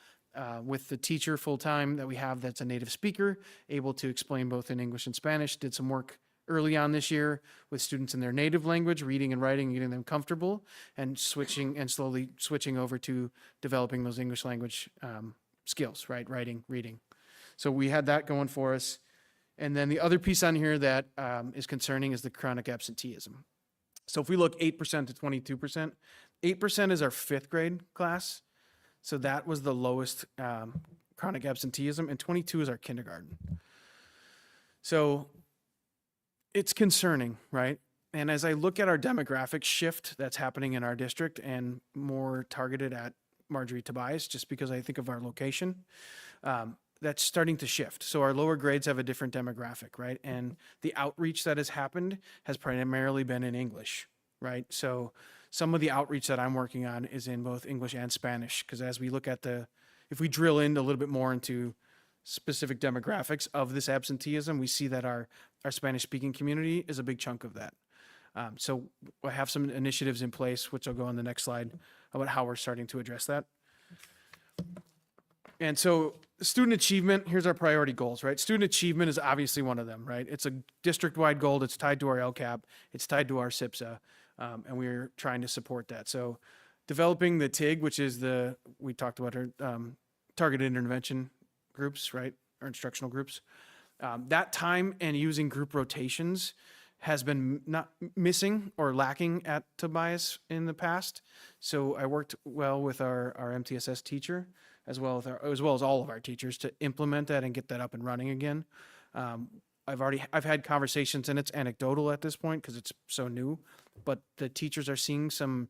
with the teacher full-time that we have that's a native speaker, able to explain both in English and Spanish, did some work early on this year with students in their native language, reading and writing, getting them comfortable, and slowly switching over to developing those English language skills, right? Writing, reading. So we had that going for us. And then the other piece on here that is concerning is the chronic absenteeism. So if we look 8% to 22%, 8% is our 5th grade class. So that was the lowest chronic absenteeism, and 22 is our kindergarten. So it's concerning, right? And as I look at our demographic shift that's happening in our district and more targeted at Marjorie Tobias, just because I think of our location, that's starting to shift. So our lower grades have a different demographic, right? And the outreach that has happened has primarily been in English, right? So some of the outreach that I'm working on is in both English and Spanish, because as we look at if we drill in a little bit more into specific demographics of this absenteeism, we see that our Spanish-speaking community is a big chunk of that. So I have some initiatives in place, which I'll go on the next slide, about how we're starting to address that. And so student achievement, here's our priority goals, right? Student achievement is obviously one of them, right? It's a district-wide goal. It's tied to our LCAP. It's tied to our SIPSA, and we're trying to support that. So developing the TIG, which is we talked about our targeted intervention groups, right? Our instructional groups. That time and using group rotations has been not missing or lacking at Tobias in the past. So I worked well with our MTSS teacher, as well as all of our teachers, to implement that and get that up and running again. I've had conversations, and it's anecdotal at this point because it's so new, but the teachers are seeing some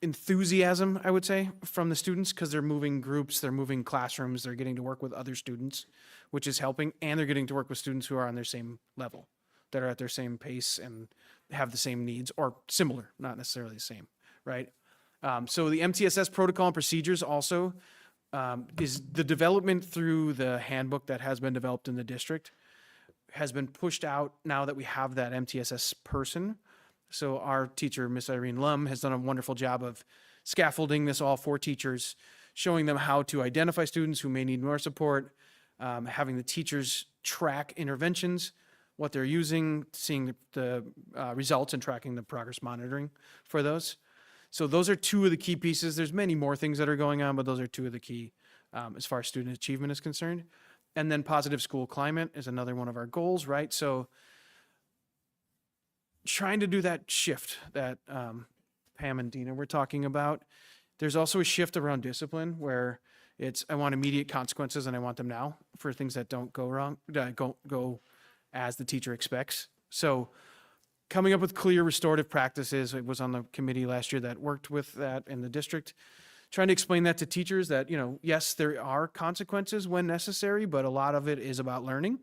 enthusiasm, I would say, from the students, because they're moving groups, they're moving classrooms, they're getting to work with other students, which is helping, and they're getting to work with students who are on their same level, that are at their same pace and have the same needs, or similar, not necessarily the same, right? So the MTSS protocol and procedures also is the development through the handbook that has been developed in the district has been pushed out now that we have that MTSS person. So our teacher, Miss Irene Lum, has done a wonderful job of scaffolding this all for teachers, showing them how to identify students who may need more support, having the teachers track interventions, what they're using, seeing the results, and tracking the progress monitoring for those. So those are two of the key pieces. There's many more things that are going on, but those are two of the key as far as student achievement is concerned. And then positive school climate is another one of our goals, right? So trying to do that shift that Pam and Dina were talking about. There's also a shift around discipline where I want immediate consequences and I want them now for things that don't go wrong, that go as the teacher expects. So coming up with clear restorative practices. It was on the committee last year that worked with that in the district, trying to explain that to teachers that, yes, there are consequences when necessary, but a lot of it is about learning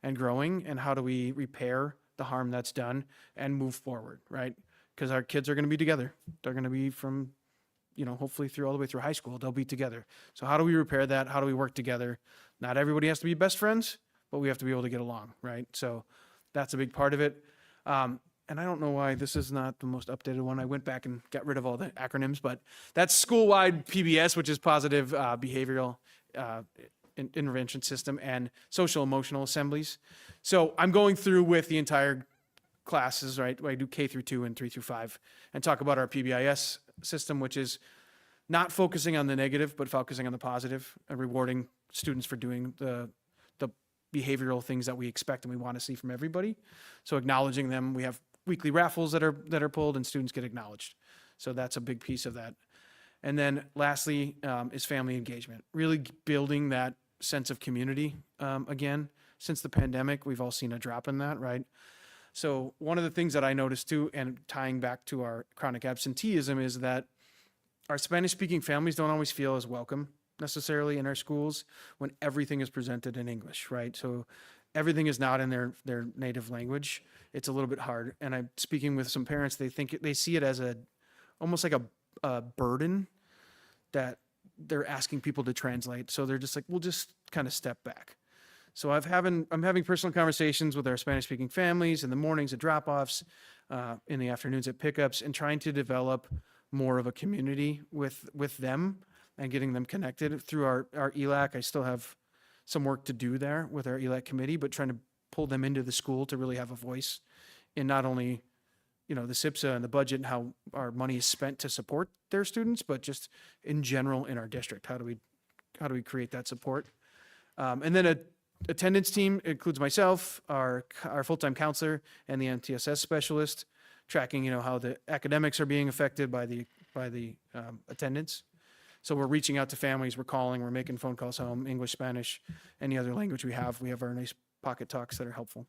and growing and how do we repair the harm that's done and move forward, right? Because our kids are going to be together. They're going to be from, hopefully through all the way through high school, they'll be together. So how do we repair that? How do we work together? Not everybody has to be best friends, but we have to be able to get along, right? So that's a big part of it. And I don't know why this is not the most updated one. I went back and got rid of all the acronyms, but that's school-wide PBS, which is positive behavioral intervention system, and social emotional assemblies. So I'm going through with the entire classes, right? I do K through 2 and 3 through 5, and talk about our PBIS system, which is not focusing on the negative, but focusing on the positive and rewarding students for doing the behavioral things that we expect and we want to see from everybody. So acknowledging them, we have weekly raffles that are pulled and students get acknowledged. So that's a big piece of that. And then lastly is family engagement, really building that sense of community again. Since the pandemic, we've all seen a drop in that, right? So one of the things that I noticed too, and tying back to our chronic absenteeism, is that our Spanish-speaking families don't always feel as welcome necessarily in our schools when everything is presented in English, right? So everything is not in their native language. It's a little bit hard. And I'm speaking with some parents, they see it as almost like a burden that they're asking people to translate. So they're just like, we'll just kind of step back. So I'm having personal conversations with our Spanish-speaking families in the mornings at drop-offs, in the afternoons at pickups, and trying to develop more of a community with them and getting them connected through our ELAC. I still have some work to do there with our ELAC committee, but trying to pull them into the school to really have a voice in not only, the SIPSA and the budget and how our money is spent to support their students, but just in general in our district. How do we create that support? And then a attendance team includes myself, our full-time counselor, and the MTSS specialist, tracking, how the academics are being affected by the attendance. So we're reaching out to families, we're calling, we're making phone calls home, English, Spanish, any other language we have. We have our nice pocket talks that are helpful.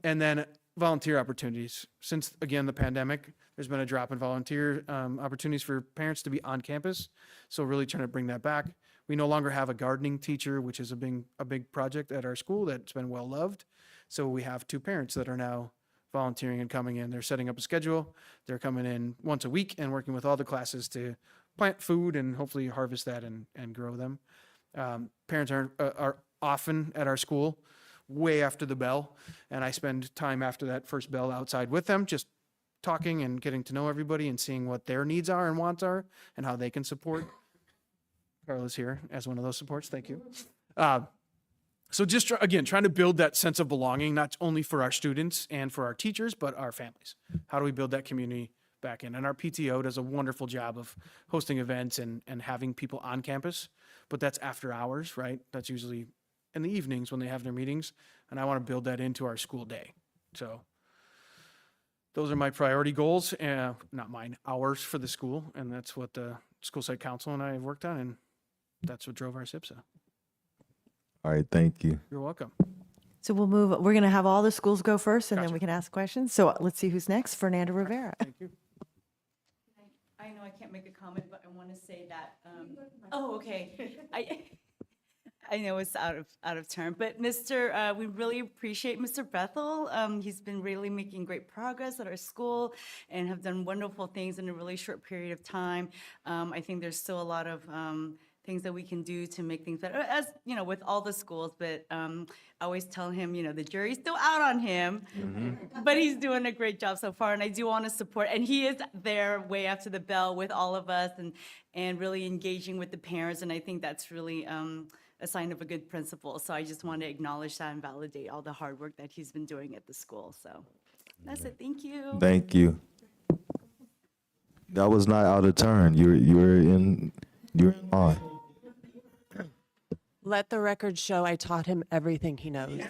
And then volunteer opportunities. Since, again, the pandemic, there's been a drop in volunteer opportunities for parents to be on campus. So really trying to bring that back. We no longer have a gardening teacher, which is a big project at our school that's been well loved. So we have 2 parents that are now volunteering and coming in. They're setting up a schedule. They're coming in once a week and working with all the classes to plant food and hopefully harvest that and grow them. Parents are often at our school way after the bell, and I spend time after that first bell outside with them, just talking and getting to know everybody and seeing what their needs are and wants are and how they can support. Carla's here as one of those supports. Thank you. So just, again, trying to build that sense of belonging, not only for our students and for our teachers, but our families. How do we build that community back in? And our PTO does a wonderful job of hosting events and having people on campus, but that's after hours, right? That's usually in the evenings when they have their meetings, and I want to build that into our school day. So those are my priority goals, not mine, ours for the school, and that's what the school site council and I have worked on, and that's what drove our SIPSA. All right, thank you. You're welcome. So we're going to have all the schools go first, and then Gotcha. we can ask questions. So let's see who's next. Fernando Rivera. Thank you. I know I can't make a comment, but I want to say that, oh, okay. I know it's out of turn, but we really appreciate Mr. Bethel. He's been really making great progress at our school and have done wonderful things in a really short period of time. I think there's still a lot of things that we can do to make things better, as with all the schools, but I always tell him, the jury's still out on him, but he's doing a great job so far, and I do want to support, and he is there way after the bell with all of us and really engaging with the parents, and I think that's really a sign of a good principal. So I just want to acknowledge that and validate all the hard work that he's been doing at the school. So that's it. Thank you. Thank you. That was not out of turn. You're in line. Let the record show I taught him everything he knows.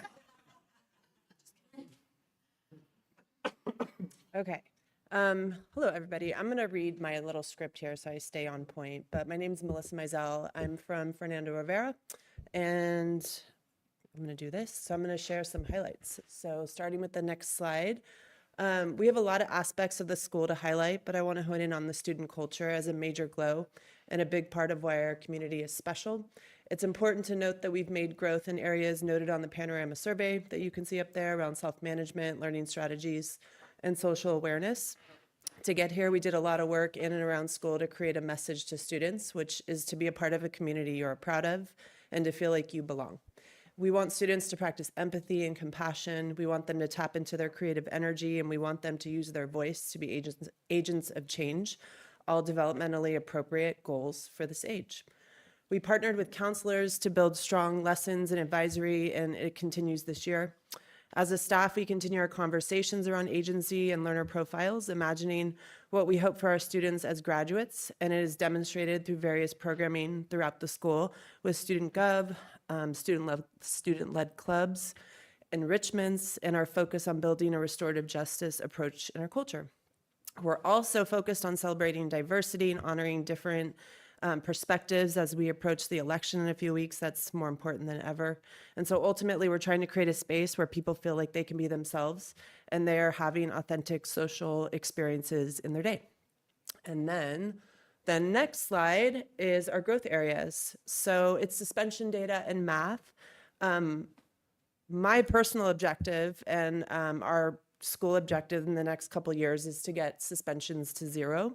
Okay. Hello, everybody. I'm going to read my little script here so I stay on point. But my name is Melissa Mizell. I'm from Fernando Rivera, and I'm going to do this. So I'm going to share some highlights. So starting with the next slide, we have a lot of aspects of the school to highlight, but I want to hone in on the student culture as a major glow and a big part of why our community is special. It's important to note that we've made growth in areas noted on the Panorama survey that you can see up there around self-management, learning strategies, and social awareness. To get here, we did a lot of work in and around school to create a message to students, which is to be a part of a community you're proud of and to feel like you belong. We want students to practice empathy and compassion. We want them to tap into their creative energy, and we want them to use their voice to be agents of change, all developmentally appropriate goals for this age. We partnered with counselors to build strong lessons and advisory, and it continues this year. As a staff, we continue our conversations around agency and learner profiles, imagining what we hope for our students as graduates, and it is demonstrated through various programming throughout the school with Student Gov, student-led clubs, enrichments, and our focus on building a restorative justice approach in our culture. We're also focused on celebrating diversity and honoring different perspectives as we approach the election in a few weeks. That's more important than ever. And so ultimately, we're trying to create a space where people feel like they can be themselves and they are having authentic social experiences in their day. And then the next slide is our growth areas. So it's suspension data and math. My personal objective and our school objective in the next couple of years is to get suspensions to 0.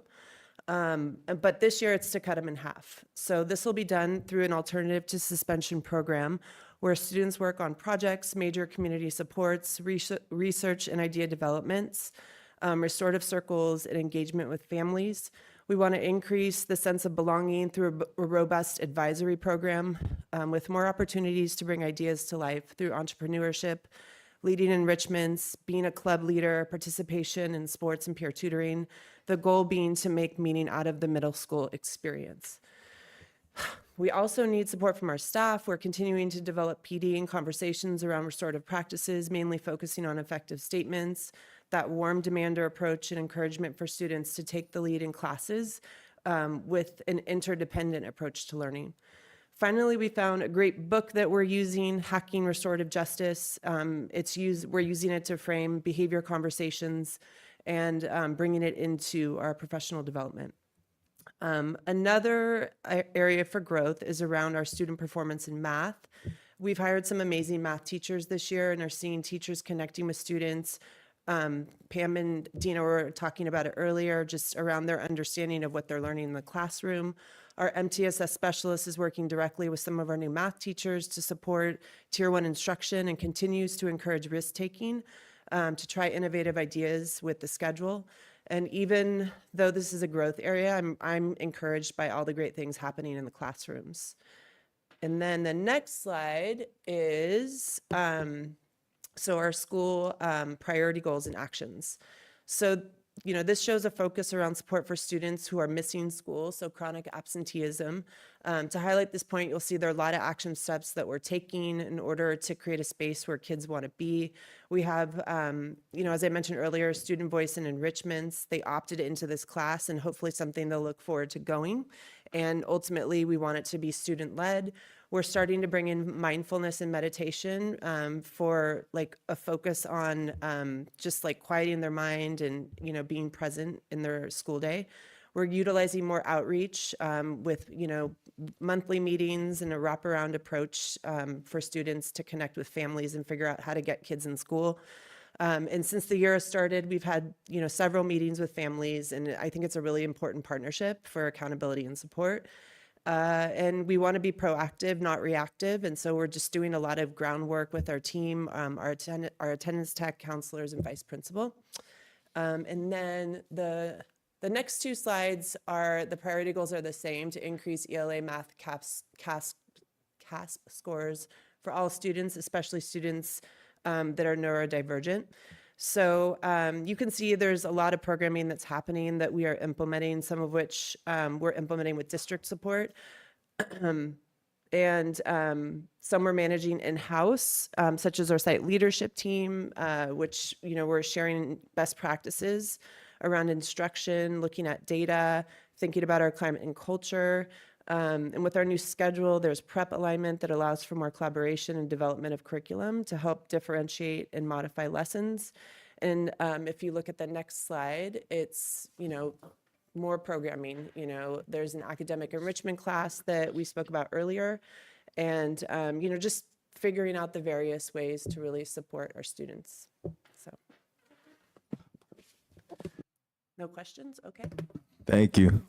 But this year it's to cut them in half. So this will be done through an alternative to suspension program where students work on projects, major community supports, research and idea developments, restorative circles, and engagement with families. We want to increase the sense of belonging through a robust advisory program with more opportunities to bring ideas to life through entrepreneurship, leading enrichments, being a club leader, participation in sports and peer tutoring, the goal being to make meaning out of the middle school experience. We also need support from our staff. We're continuing to develop PD and conversations around restorative practices, mainly focusing on effective statements, that warm demander approach and encouragement for students to take the lead in classes with an interdependent approach to learning. Finally, we found a great book that we're using, Hacking Restorative Justice. We're using it to frame behavior conversations and bringing it into our professional development. Another area for growth is around our student performance in math. We've hired some amazing math teachers this year and are seeing teachers connecting with students. Pam and Dina were talking about it earlier, just around their understanding of what they're learning in the classroom. Our MTSS specialist is working directly with some of our new math teachers to support Tier 1 instruction and continues to encourage risk-taking to try innovative ideas with the schedule. And even though this is a growth area, I'm encouraged by all the great things happening in the classrooms. And then the next slide is so our school priority goals and actions. So, this shows a focus around support for students who are missing school, so chronic absenteeism. To highlight this point, you'll see there are a lot of action steps that we're taking in order to create a space where kids want to be. We have, as I mentioned earlier, student voice and enrichments. They opted into this class and hopefully something they'll look forward to going. And ultimately, we want it to be student-led. We're starting to bring in mindfulness and meditation for like a focus on just like quieting their mind and, being present in their school day. We're utilizing more outreach with, monthly meetings and a wraparound approach for students to connect with families and figure out how to get kids in school. And since the year has started, we've had, several meetings with families, and I think it's a really important partnership for accountability and support. And we want to be proactive, not reactive. And so we're just doing a lot of groundwork with our team, our attendance tech counselors and vice principal. And then the next two slides are the priority goals are the same to increase ELA math CASP scores for all students, especially students that are neurodivergent. So you can see there's a lot of programming that's happening that we are implementing, some of which we're implementing with district support. And some we're managing in-house, such as our site leadership team, which, we're sharing best practices around instruction, looking at data, thinking about our climate and culture. And with our new schedule, there's prep alignment that allows for more collaboration and development of curriculum to help differentiate and modify lessons. And if you look at the next slide, it's, more programming. There's an academic enrichment class that we spoke about earlier. And, just figuring out the various ways to really support our students. So, no questions? Okay. Thank you.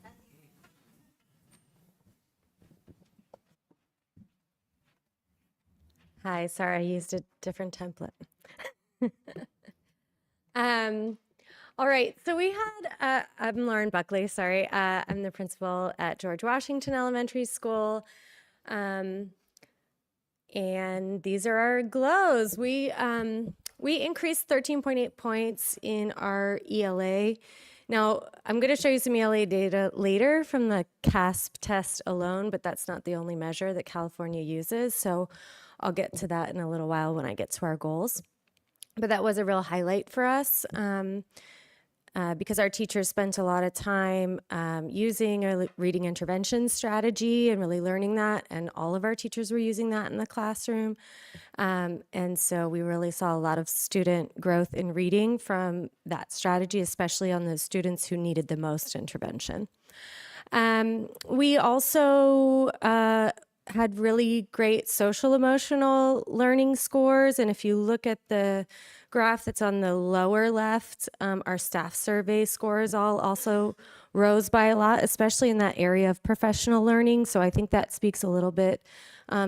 Hi, sorry, I used a different template. All right, so we had, I'm Lauren Buckley, sorry. I'm the principal at George Washington Elementary School. And these are our glows. We increased 13.8 points in our ELA. Now, I'm going to show you some ELA data later from the CASP test alone, but that's not the only measure that California uses. So I'll get to that in a little while when I get to our goals. But that was a real highlight for us because our teachers spent a lot of time using a reading intervention strategy and really learning that. And all of our teachers were using that in the classroom. And so we really saw a lot of student growth in reading from that strategy, especially on those students who needed the most intervention. We also had really great social emotional learning scores. And if you look at the graph that's on the lower left, our staff survey scores all also rose by a lot, especially in that area of professional learning. So I think that speaks a little bit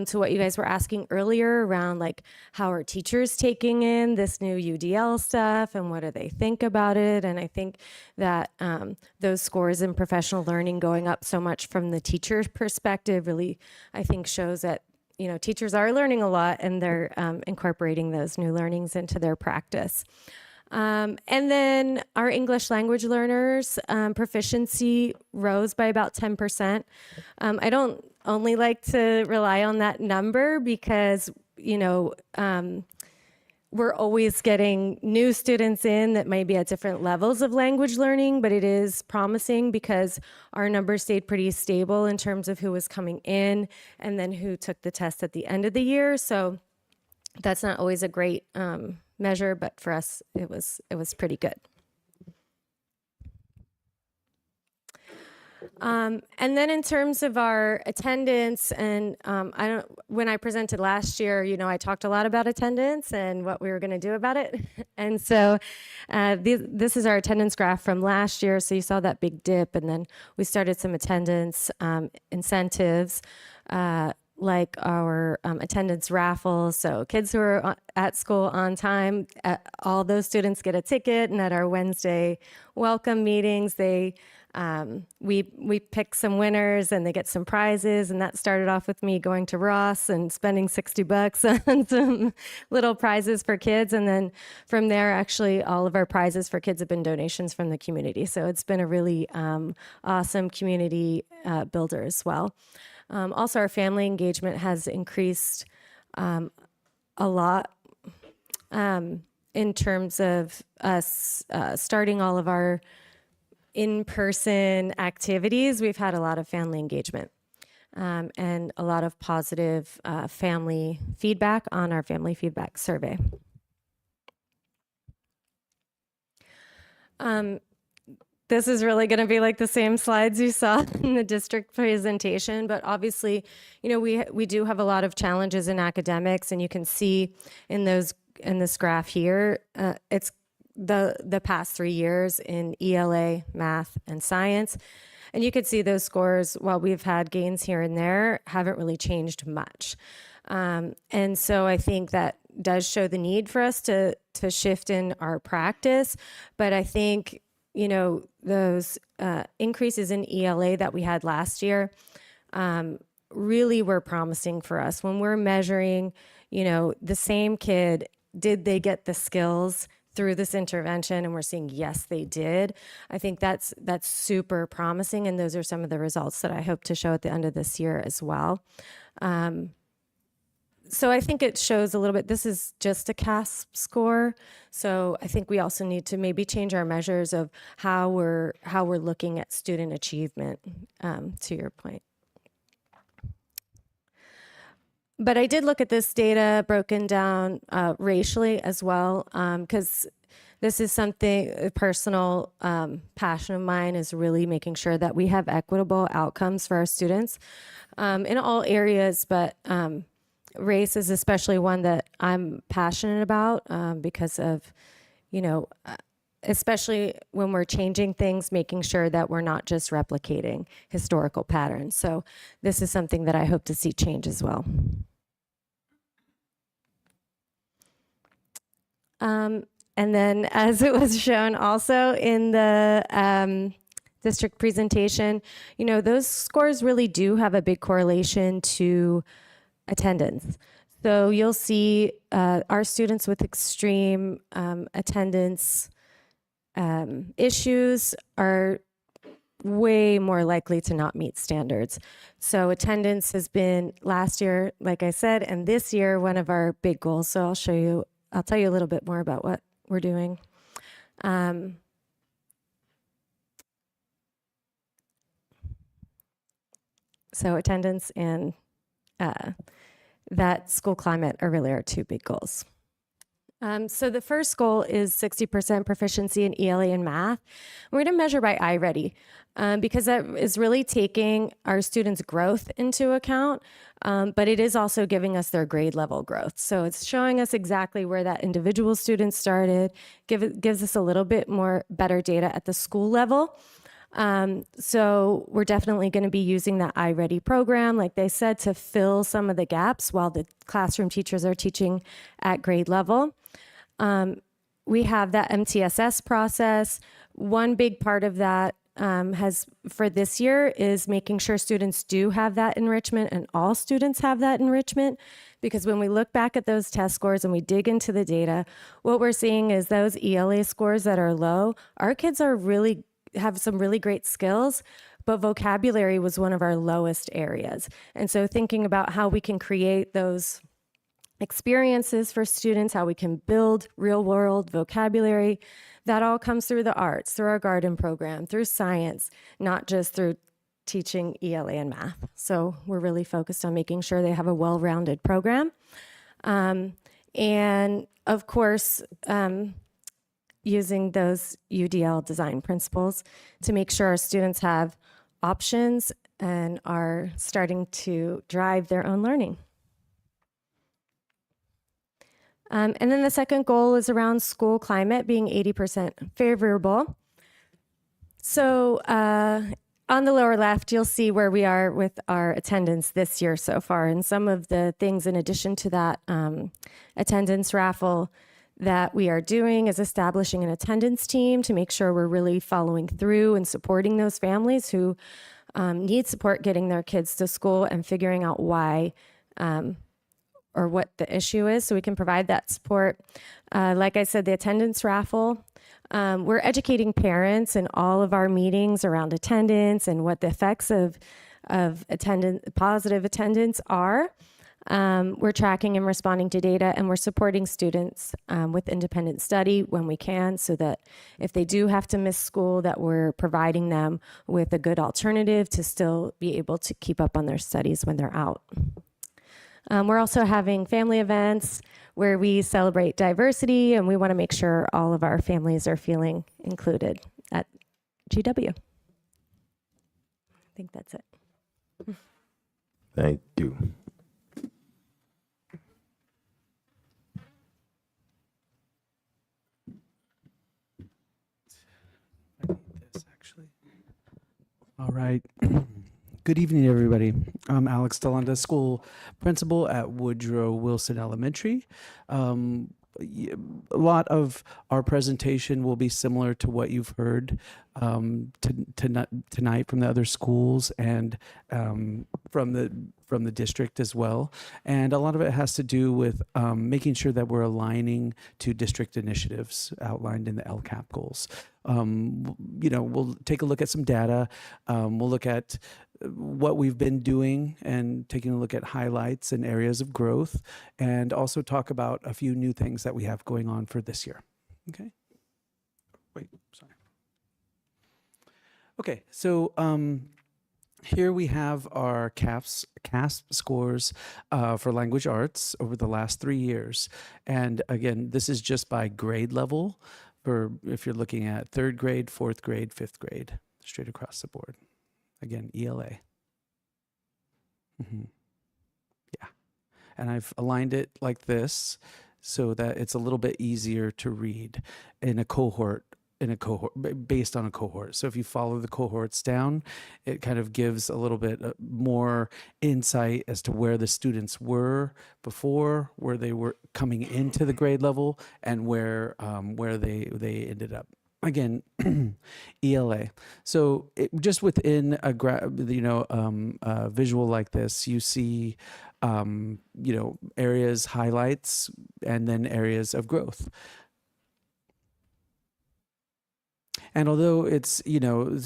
to what you guys were asking earlier around like how are teachers taking in this new UDL stuff and what do they think about it? And I think that those scores in professional learning going up so much from the teacher's perspective really, I think, shows that teachers are learning a lot and they're incorporating those new learnings into their practice. And then our English language learners proficiency rose by about 10%. I don't only like to rely on that number because, we're always getting new students in that may be at different levels of language learning, but it is promising because our numbers stayed pretty stable in terms of who was coming in and then who took the test at the end of the year. So that's not always a great measure, but for us, it was pretty good. And then in terms of our attendance, and when I presented last year, I talked a lot about attendance and what we were going to do about it. And so this is our attendance graph from last year. So you saw that big dip, and then we started some attendance incentives. Like our attendance raffles. So kids who are at school on time, all those students get a ticket, and at our Wednesday welcome meetings, we pick some winners and they get some prizes. And that started off with me going to Ross and spending $60 on some little prizes for kids. And then from there, actually, all of our prizes for kids have been donations from the community. So it's been a really awesome community builder as well. Also, our family engagement has increased a lot in terms of us starting all of our in-person activities. We've had a lot of family engagement and a lot of positive family feedback on our family feedback survey. This is really going to be like the same slides you saw in the district presentation, but obviously, we do have a lot of challenges in academics, and you can see in this graph here, it's the past 3 years in ELA, math, and science. And you could see those scores, while we've had gains here and there, haven't really changed much. And so I think that does show the need for us to shift in our practice. But I think, those increases in ELA that we had last year really were promising for us. When we're measuring, the same kid, did they get the skills through this intervention? And we're seeing, yes, they did. I think that's super promising. And those are some of the results that I hope to show at the end of this year as well. so I think it shows a little bit, this is just a CASP score. So I think we also need to maybe change our measures of how we're looking at student achievement, to your point. But I did look at this data broken down racially as well, because this is something, a personal passion of mine is really making sure that we have equitable outcomes for our students in all areas, but race is especially one that I'm passionate about because of, especially when we're changing things, making sure that we're not just replicating historical patterns. So this is something that I hope to see change as well. And then, as it was shown also in the district presentation, those scores really do have a big correlation to attendance. So you'll see our students with extreme attendance issues are way more likely to not meet standards. So attendance has been last year, like I said, and this year, one of our big goals. So I'll tell you a little bit more about what we're doing. So attendance and that school climate are really our two big goals. So the first goal is 60% proficiency in ELA and math. We're going to measure by iReady because that is really taking our students' growth into account, but it is also giving us their grade level growth. So it's showing us exactly where that individual student started, gives us a little bit more better data at the school level. So we're definitely going to be using that iReady program, like they said, to fill some of the gaps while the classroom teachers are teaching at grade level. We have that MTSS process. One big part of that for this year is making sure students do have that enrichment and all students have that enrichment. Because when we look back at those test scores and we dig into the data, what we're seeing is those ELA scores that are low, our kids have some really great skills, but vocabulary was one of our lowest areas. And so thinking about how we can create those experiences for students, how we can build real world vocabulary, that all comes through the arts, through our garden program, through science, not just through teaching ELA and math. So we're really focused on making sure they have a well-rounded program. And of course, using those UDL design principles to make sure our students have options and are starting to drive their own learning. And then the second goal is around school climate being 80% favorable. So on the lower left, you'll see where we are with our attendance this year so far. And some of the things in addition to that attendance raffle that we are doing is establishing an attendance team to make sure we're really following through and supporting those families who need support getting their kids to school and figuring out why or what the issue is so we can provide that support. Like I said, the attendance raffle, we're educating parents in all of our meetings around attendance and what the effects of positive attendance are. We're tracking and responding to data, and we're supporting students with independent study when we can so that if they do have to miss school, that we're providing them with a good alternative to still be able to keep up on their studies when they're out. We're also having family events where we celebrate diversity, and we want to make sure all of our families are feeling included at GW. I think that's it. Thank you. All right. Good evening, everybody. I'm Alex Delanda, school principal at Woodrow Wilson Elementary. A lot of our presentation will be similar to what you've heard tonight from the other schools and from the district as well. And a lot of it has to do with making sure that we're aligning to district initiatives outlined in the LCAP goals. We'll take a look at some data. We'll look at what we've been doing and taking a look at highlights and areas of growth, and also talk about a few new things that we have going on for this year. Okay. Wait, sorry. Okay, so here we have our CASP scores for language arts over the last 3 years. And again, this is just by grade level for if you're looking at 3rd grade, 4th grade, 5th grade, straight across the board. Again, ELA. Yeah. And I've aligned it like this so that it's a little bit easier to read in a cohort based on a cohort. So if you follow the cohorts down, it kind of gives a little bit more insight as to where the students were before, where they were coming into the grade level, and where they ended up. Again, ELA. So just within a visual like this, you see areas, highlights, and then areas of growth. And although it's,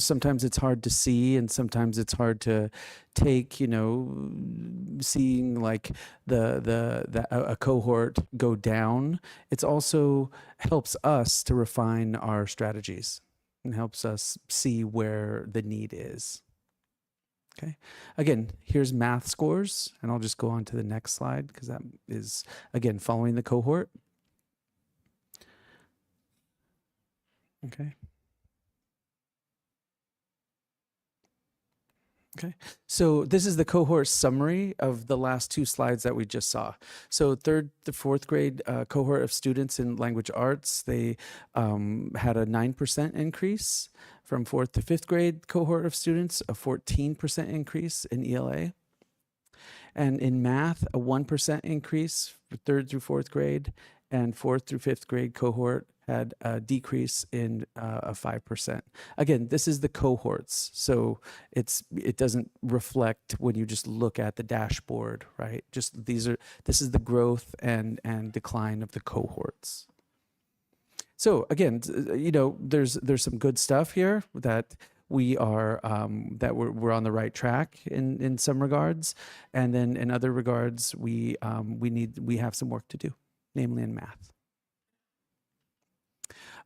sometimes it's hard to see and sometimes it's hard to take, seeing like a cohort go down, it's also helps us to refine our strategies and helps us see where the need is. Okay. Again, here's math scores, and I'll just go on to the next slide because that is, again, following the cohort. Okay. Okay, so this is the cohort summary of the last 2 slides that we just saw. So 3rd to 4th grade cohort of students in language arts, they had a 9% increase. From 4th to 5th grade cohort of students, a 14% increase in ELA. And in math, a 1% increase for 3rd through 4th grade, and 4th through 5th grade cohort had a decrease in a 5%. Again, this is the cohorts, so it doesn't reflect when you just look at the dashboard, right? Just this is the growth and decline of the cohorts. So again, there's some good stuff here that we are that we're on the right track in some regards, and then in other regards we have some work to do, namely in math.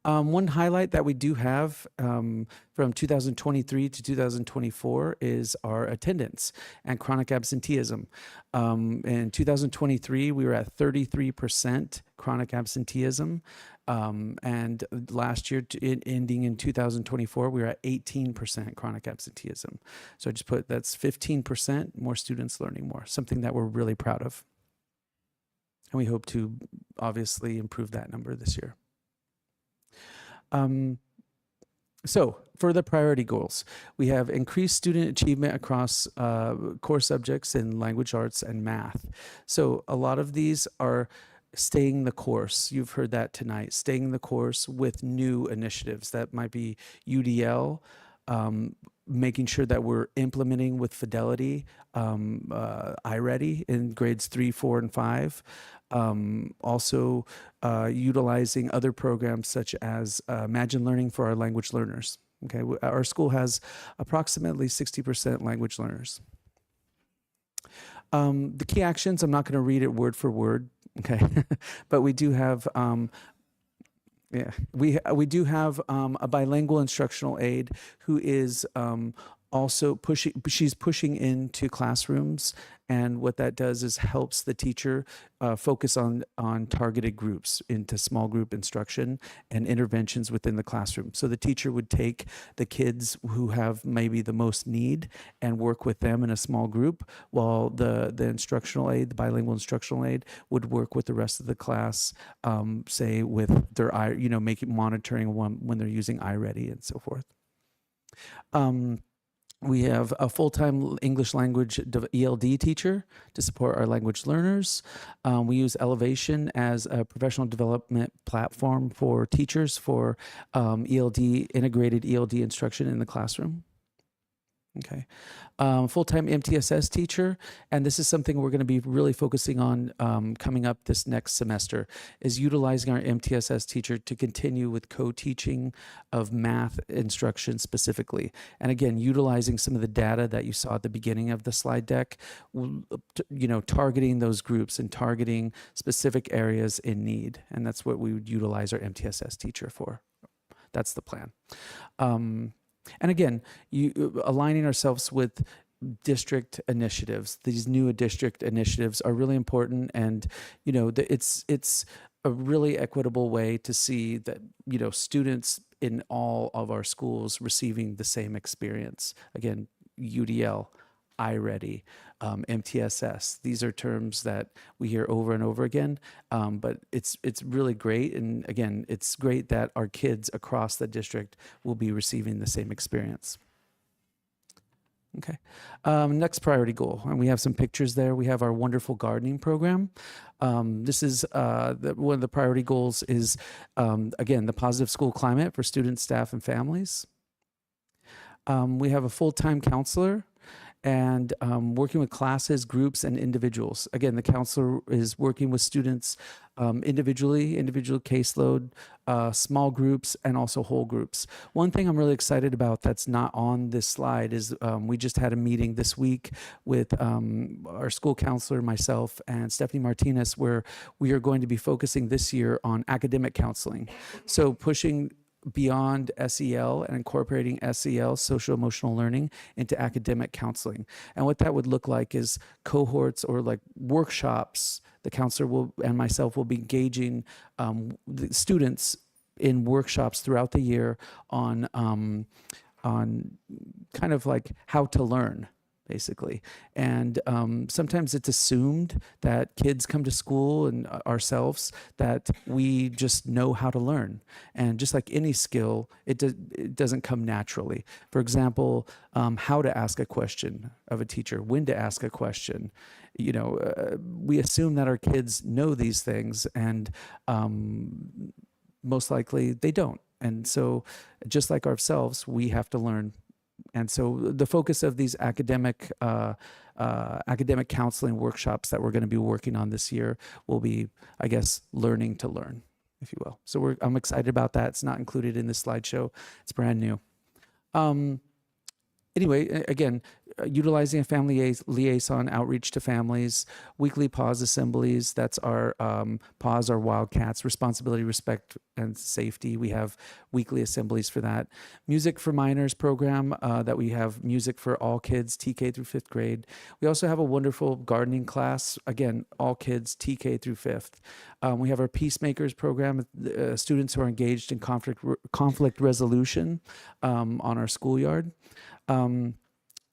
One highlight that we do have from 2023 to 2024 is our attendance and chronic absenteeism. In 2023, we were at 33% chronic absenteeism. And last year, ending in 2024, we were at 18% chronic absenteeism. So I just put that's 15% more students learning more, something that we're really proud of. And we hope to obviously improve that number this year. So for the priority goals, we have increased student achievement across core subjects in language arts and math. So a lot of these are staying the course. You've heard that tonight, staying the course with new initiatives. That might be UDL, making sure that we're implementing with fidelity iReady in grades 3, 4, and 5. Also utilizing other programs such as Imagine Learning for our language learners. Okay, our school has approximately 60% language learners. The key actions, I'm not going to read it word for word, okay, but we do have we do have a bilingual instructional aide who is also she's pushing into classrooms, and what that does is helps the teacher focus on targeted groups into small group instruction and interventions within the classroom. So the teacher would take the kids who have maybe the most need and work with them in a small group, while the instructional aide, the bilingual instructional aide, would work with the rest of the class, say with their making monitoring when they're using iReady and so forth. We have a full-time English language ELD teacher to support our language learners. We use Elevation as a professional development platform for teachers for integrated ELD instruction in the classroom. Okay. Full-time MTSS teacher, and this is something we're going to be really focusing on coming up this next semester, is utilizing our MTSS teacher to continue with co-teaching of math instruction specifically. And again, utilizing some of the data that you saw at the beginning of the slide deck, targeting those groups and targeting specific areas in need. And that's what we would utilize our MTSS teacher for. That's the plan. And again, aligning ourselves with district initiatives. These new district initiatives are really important, and it's a really equitable way to see that students in all of our schools receiving the same experience. Again, UDL, iReady, MTSS. These are terms that we hear over and over again, but it's really great. And again, it's great that our kids across the district will be receiving the same experience. Okay. Next priority goal, and we have some pictures there. We have our wonderful gardening program. This is one of the priority goals is, again, the positive school climate for students, staff, and families. We have a full-time counselor and working with classes, groups, and individuals. Again, the counselor is working with students individual caseload, small groups, and also whole groups. One thing I'm really excited about that's not on this slide is we just had a meeting this week with our school counselor, myself, and Stephanie Martinez, where we are going to be focusing this year on academic counseling. So pushing beyond SEL and incorporating SEL, social emotional learning, into academic counseling. And what that would look like is cohorts or like workshops. The counselor and myself will be engaging the students in workshops throughout the year on kind of like how to learn, basically. And sometimes it's assumed that kids come to school and ourselves that we just know how to learn. And just like any skill, it doesn't come naturally. For example, how to ask a question of a teacher, when to ask a question. We assume that our kids know these things, and most likely they don't. And so just like ourselves, we have to learn. And so the focus of these academic counseling workshops that we're going to be working on this year will be, I guess, learning to learn, if you will. So I'm excited about that. It's not included in this slideshow. It's brand new. Anyway, again, utilizing a family liaison outreach to families, weekly pause assemblies. That's our pause, our Wildcats, responsibility, respect, and safety. We have weekly assemblies for that. Music for Minors program that we have music for all kids, TK through 5th grade. We also have a wonderful gardening class, again, all kids, TK through 5th. We have our Peacemakers program, students who are engaged in conflict resolution on our schoolyard.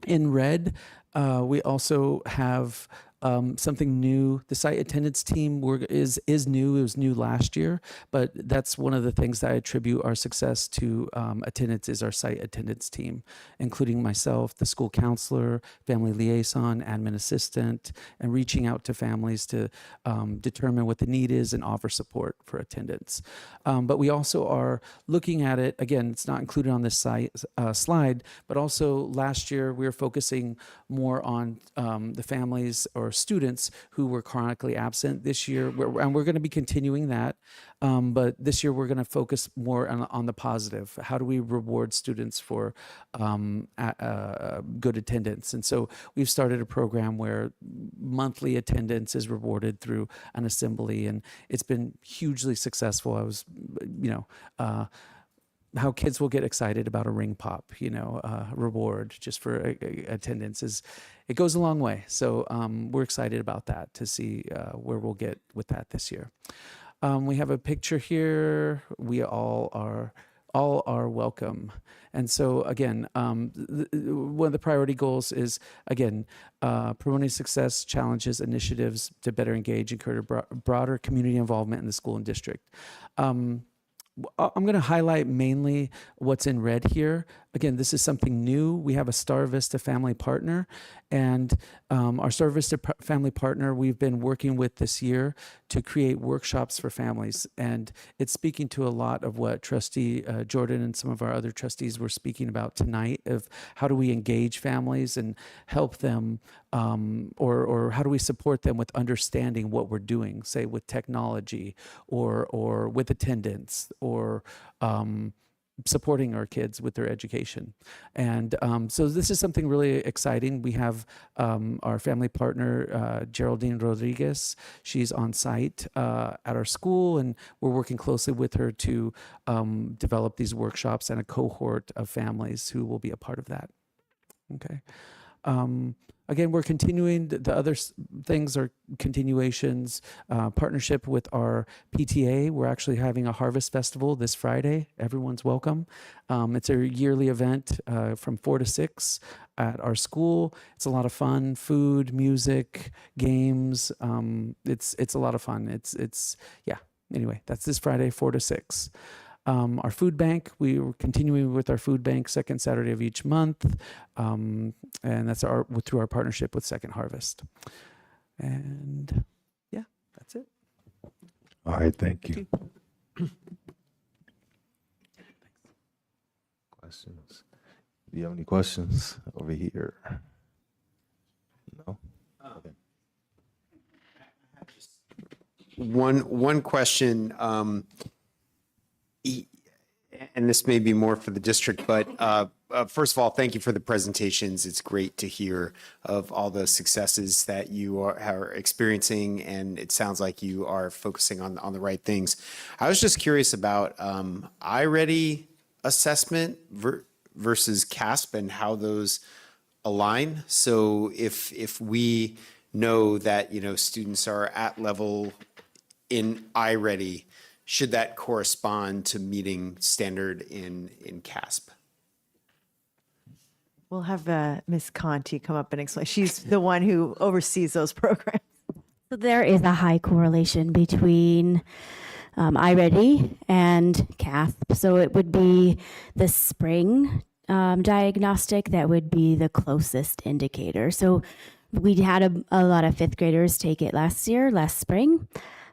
In red, we also have something new. The site attendance team is new. It was new last year, but that's one of the things that I attribute our success to attendance is our site attendance team, including myself, the school counselor, family liaison, admin assistant, and reaching out to families to determine what the need is and offer support for attendance. But we also are looking at it, again, it's not included on this slide, but also last year we were focusing more on the families or students who were chronically absent. This year, and we're going to be continuing that, but this year we're going to focus more on the positive. How do we reward students for good attendance? And so we've started a program where monthly attendance is rewarded through an assembly, and it's been hugely successful. I was, how kids will get excited about a ring pop, reward just for attendance it goes a long way. So we're excited about that to see where we'll get with that this year. We have a picture here. We all are welcome. And so again, one of the priority goals is, again, promoting success, challenges, initiatives to better engage and create a broader community involvement in the school and district. I'm going to highlight mainly what's in red here. again, this is something new. We have a Star Vista family partner, and our Star Vista family partner we've been working with this year to create workshops for families. And it's speaking to a lot of what Trustee Jordan and some of our other trustees were speaking about tonight of how do we engage families and help them, or how do we support them with understanding what we're doing, say with technology or with attendance or supporting our kids with their education. And so this is something really exciting. We have our family partner, Geraldine Rodriguez. She's on site at our school, and we're working closely with her to develop these workshops and a cohort of families who will be a part of that. Okay. Again, we're continuing, the other things are continuations, partnership with our PTA. We're actually having a harvest festival this Friday. Everyone's welcome. It's a yearly event from 4 to 6 at our school. It's a lot of fun, food, music, games. It's a lot of fun. Yeah. Anyway, that's this Friday, 4 to 6. Our food bank, we were continuing with our food bank second Saturday of each month, and that's through our partnership with Second Harvest. And yeah, that's it. All right, thank you. Questions? Do you have any questions over here? No? Okay. One question, and this may be more for the district, but first of all, thank you for the presentations. It's great to hear of all the successes that you are experiencing, and it sounds like you are focusing on the right things. I was just curious about iReady assessment versus CASP and how those align. So if we know that students are at level in iReady, should that correspond to meeting standard in CASP? We'll have Ms. Conti come up and explain. She's the one who oversees those programs. So there is a high correlation between iReady and CASP. So it would be the spring diagnostic that would be the closest indicator. So we had a lot of fifth graders take it last spring.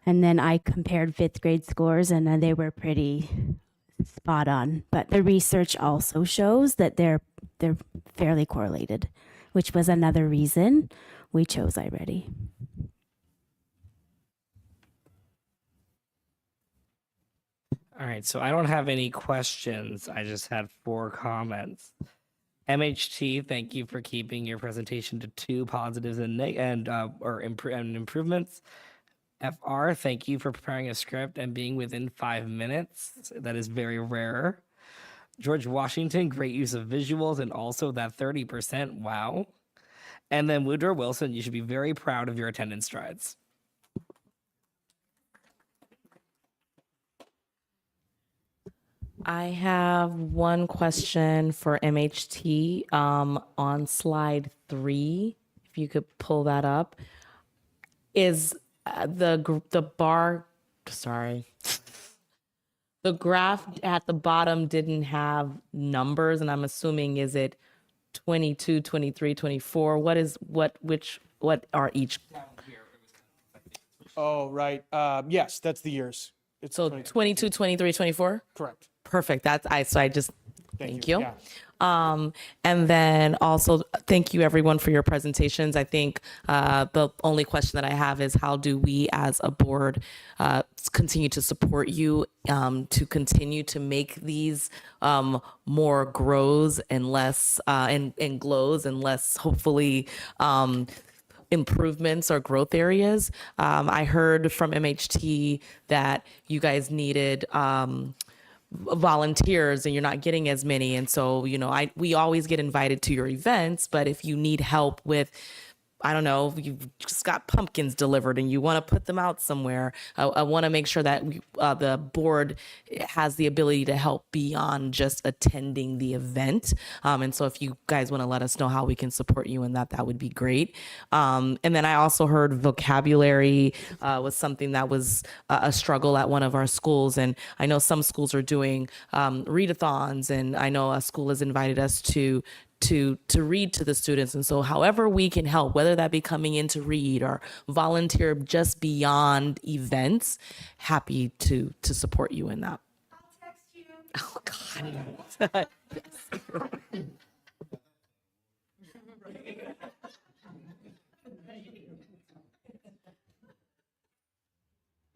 And then I compared fifth grade scores, and they were pretty spot on. But the research also shows that they're fairly correlated, which was another reason we chose iReady. All right, so I don't have any questions. I just had 4 comments. MHT, thank you for keeping your presentation to 2 positives and improvements. FR, thank you for preparing a script and being within 5 minutes. That is very rare. George Washington, great use of visuals and also that 30%. Wow. And then Woodrow Wilson, you should be very proud of your attendance strides. I have one question for MHT on slide 3. If you could pull that up, is the graph at the bottom didn't have numbers, and I'm assuming is it 22, 23, 24? What are each? Oh, right. Yes, that's the years. It's So 22, 23, 24? Correct. Perfect. Thank you. Yeah. And then also, thank you everyone for your presentations. I think the only question that I have is how do we as a board continue to support you to continue to make these more grows and less and glows and less hopefully improvements or growth areas. I heard from MHT that you guys needed volunteers and you're not getting as many, and so we always get invited to your events, but if you need help with I don't know, you've just got pumpkins delivered and you want to put them out somewhere. I want to make sure that the board has the ability to help beyond just attending the event. And so if you guys want to let us know how we can support you in that, that would be great. And then I also heard vocabulary was something that was a struggle at one of our schools. And I know some schools are doing readathons, and I know a school has invited us to read to the students. And so however we can help, whether that be coming in to read or volunteer just beyond events, happy to support you in that. Oh God.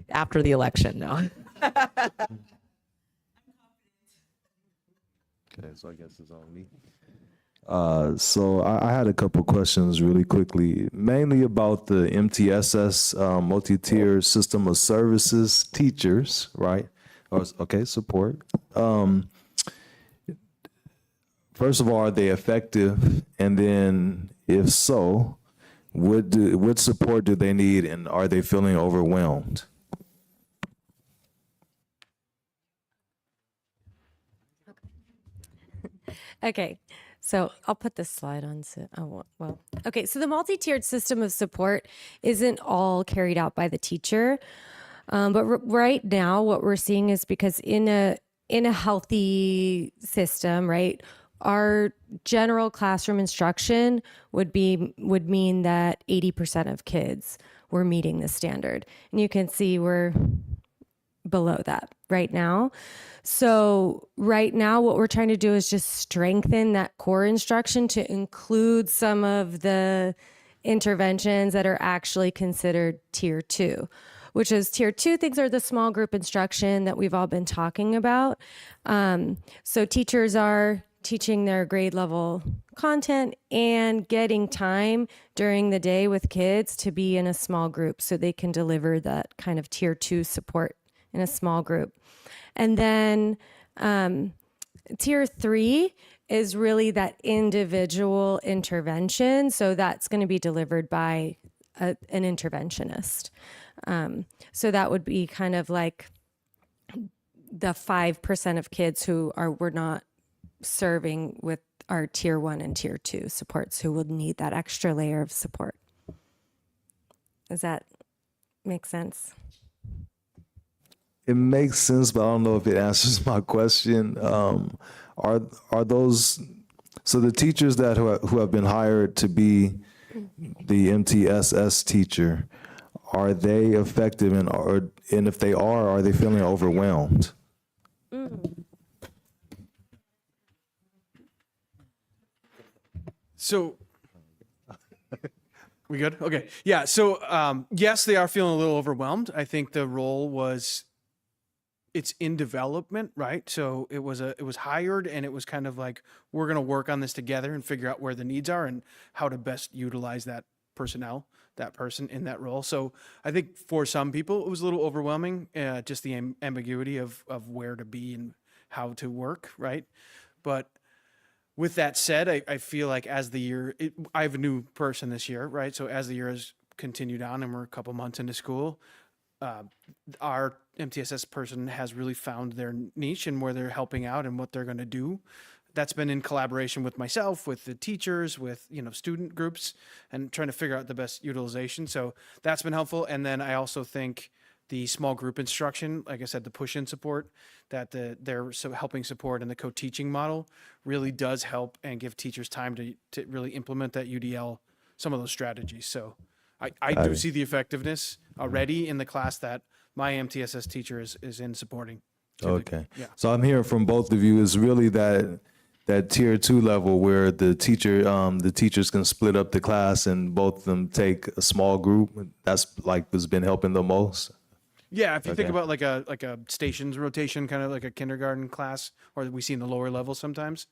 After the election, no. Okay, so I guess it's on me. So I had a couple questions really quickly, mainly about the MTSS multi-tier system of services teachers, right? Okay, support. First of all, are they effective? And then if so, what support do they need, and are they feeling overwhelmed? Okay, so I'll put this slide on. Okay, so the multi-tiered system of support isn't all carried out by the teacher, but right now what we're seeing is because in a healthy system, right, our general classroom instruction would mean that 80% of kids were meeting the standard, and you can see we're below that right now. So right now what we're trying to do is just strengthen that core instruction to include some of the interventions that are actually considered tier 2, which is tier 2 things are the small group instruction that we've all been talking about. So teachers are teaching their grade level content and getting time during the day with kids to be in a small group so they can deliver that kind of tier 2 support in a small group. And then tier 3 is really that individual intervention. So that's going to be delivered by an interventionist. So that would be kind of like the 5% of kids who we're not serving with our tier 1 and tier 2 supports who would need that extra layer of support. Does that make sense? It makes sense, but I don't know if it answers my question. Are those, so the teachers that who have been hired to be the MTSS teacher, are they effective, and if they are they feeling overwhelmed? So, we good? Okay. Yeah. So, yes, they are feeling a little overwhelmed. I think the role it's in development, right? So it was hired, and it was kind of like, we're going to work on this together and figure out where the needs are and how to best utilize that person in that role. So I think for some people it was a little overwhelming, just the ambiguity of where to be and how to work, right? But with that said, I feel like as the year, I have a new person this year, right? So as the year has continued on and we're a couple months into school, our MTSS person has really found their niche and where they're helping out and what they're going to do. That's been in collaboration with myself, with the teachers, with student groups, and trying to figure out the best utilization. So that's been helpful. And then I also think the small group instruction, like I said, the push-in support that they're helping support in the co-teaching model really does help and give teachers time to really implement that UDL, some of those strategies. So I do see the effectiveness already in the class that my MTSS teacher is in supporting. Okay. Yeah. So I'm hearing from both of you is really that tier 2 level where the teachers can split up the class and both of them take a small group. That's like what's been helping the most. Yeah, if you think about like a stations rotation, kind of like a kindergarten class, or that we see in the lower level sometimes,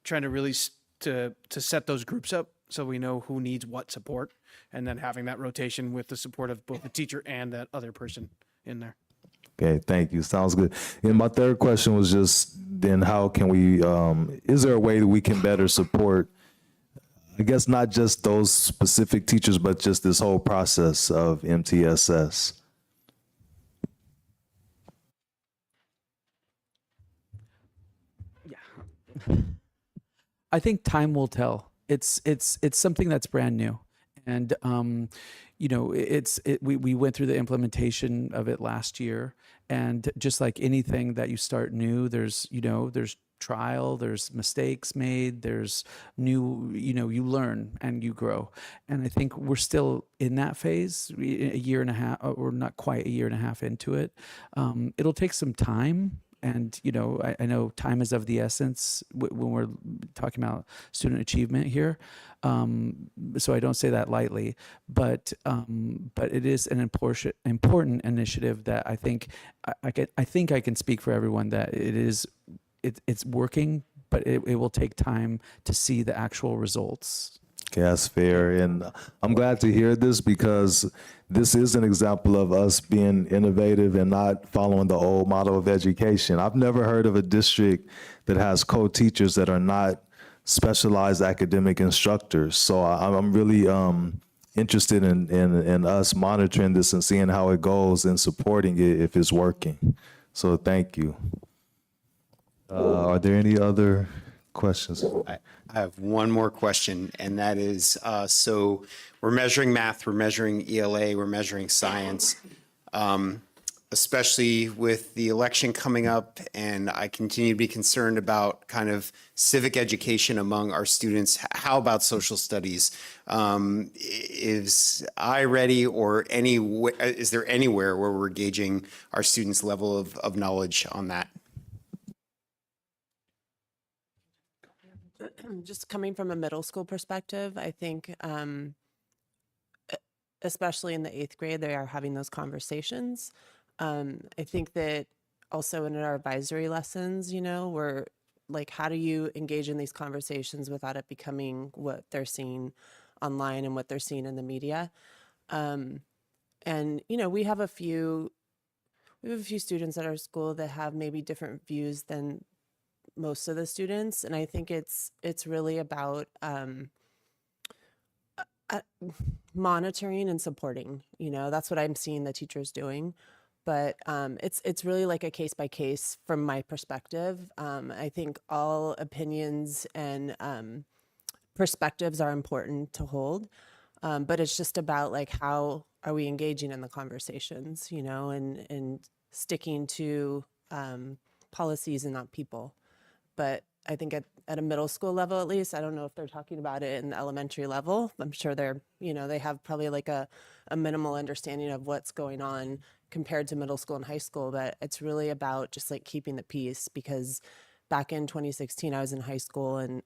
trying to really to set those groups up so we know who needs what support, and then having that rotation with the support of both the teacher and that other person in there. Okay, thank you. Sounds good. And my third question was just then how can we, is there a way that we can better support, I guess not just those specific teachers, but just this whole process of MTSS. I think time will tell. It's something that's brand new, and we went through the implementation of it last year, and just like anything that you start new, there's trial, there's mistakes made, there's new, you learn and you grow, and I think we're still in that phase, a year and a half, or not quite a year and a half into it. It'll take some time. And, I know time is of the essence when we're talking about student achievement here. So I don't say that lightly, but it is an important initiative that I think I can speak for everyone that it's working, but it will take time to see the actual results. Okay, that's fair. And I'm glad to hear this because this is an example of us being innovative and not following the old model of education. I've never heard of a district that has co-teachers that are not specialized academic instructors. So I'm really interested in us monitoring this and seeing how it goes and supporting it if it's working. So thank you. Are there any other questions? I have one more question, and that is, so we're measuring math, we're measuring ELA, we're measuring science, especially with the election coming up, and I continue to be concerned about kind of civic education among our students. How about social studies? Is I-ready or is there anywhere where we're gauging our students' level of knowledge on that? Just coming from a middle school perspective, I think, especially in the 8th grade, they are having those conversations. I think that also in our advisory lessons, we're like, how do you engage in these conversations without it becoming what they're seeing online and what they're seeing in the media? And, we have a few students at our school that have maybe different views than most of the students, and I think it's really about monitoring and supporting. That's what I'm seeing the teachers doing, but it's really like a case by case from my perspective. I think all opinions and perspectives are important to hold, but it's just about like how are we engaging in the conversations, and sticking to policies and not people. But I think at a middle school level, at least, I don't know if they're talking about it in the elementary level. I'm sure they're, they have probably like a minimal understanding of what's going on compared to middle school and high school. But it's really about just like keeping the peace, because back in 2016, I was in high school and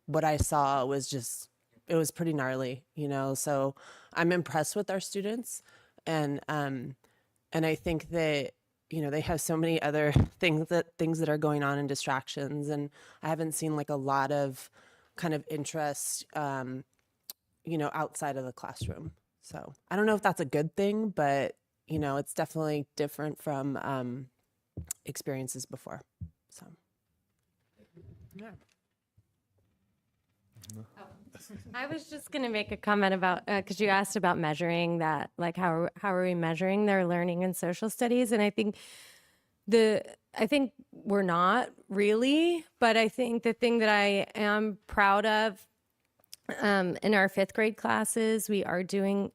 what I saw was it was pretty gnarly, so I'm impressed with our students. And I think that, they have so many other things that are going on and distractions. And I haven't seen like a lot of kind of interest, outside of the classroom. So I don't know if that's a good thing, but, it's definitely different from experiences before. So, yeah. I was just going to make a comment about, because you asked about measuring that, like how are we measuring their learning in social studies? And I think we're not really, but I think the thing that I am proud of in our 5th grade classes, we are doing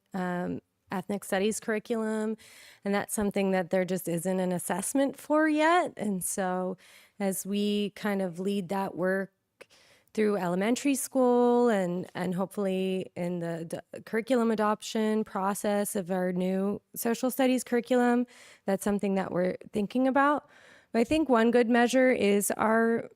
ethnic studies curriculum, and that's something that there just isn't an assessment for yet. And so as we kind of lead that work through elementary school and hopefully in the curriculum adoption process of our new social studies curriculum, that's something that we're thinking about. But I think one good measure is our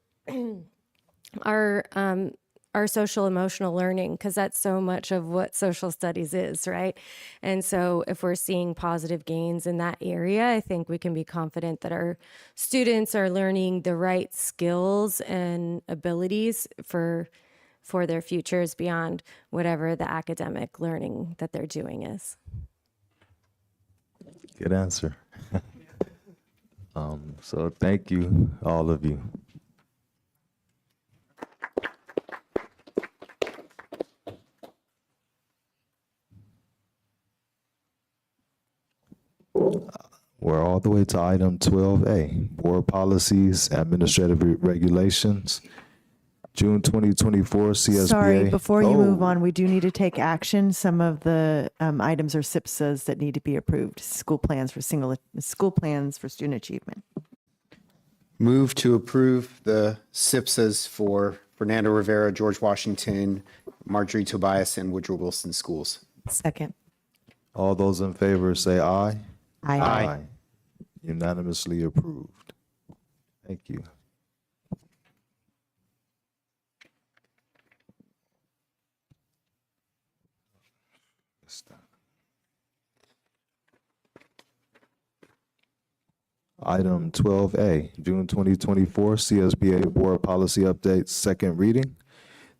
social emotional learning, because that's so much of what social studies is, right? And so if we're seeing positive gains in that area, I think we can be confident that our students are learning the right skills and abilities for their futures beyond whatever the academic learning that they're doing is. Good answer. So thank you, all of you. We're all the way to item 12A, Board Policies, Administrative Regulations, June 2024 CSBA. Sorry, before you move Oh, on, we do need to take action. Some of the items are SIPSAs that need to be approved, school plans for student achievement. Move to approve the SIPSAs for Fernando Rivera, George Washington, Marjorie Tobias, and Woodrow Wilson schools. Second. All those in favor say aye. Aye. Unanimously approved. Thank you. Item 12A, June 2024 CSBA Board Policy Updates, second reading.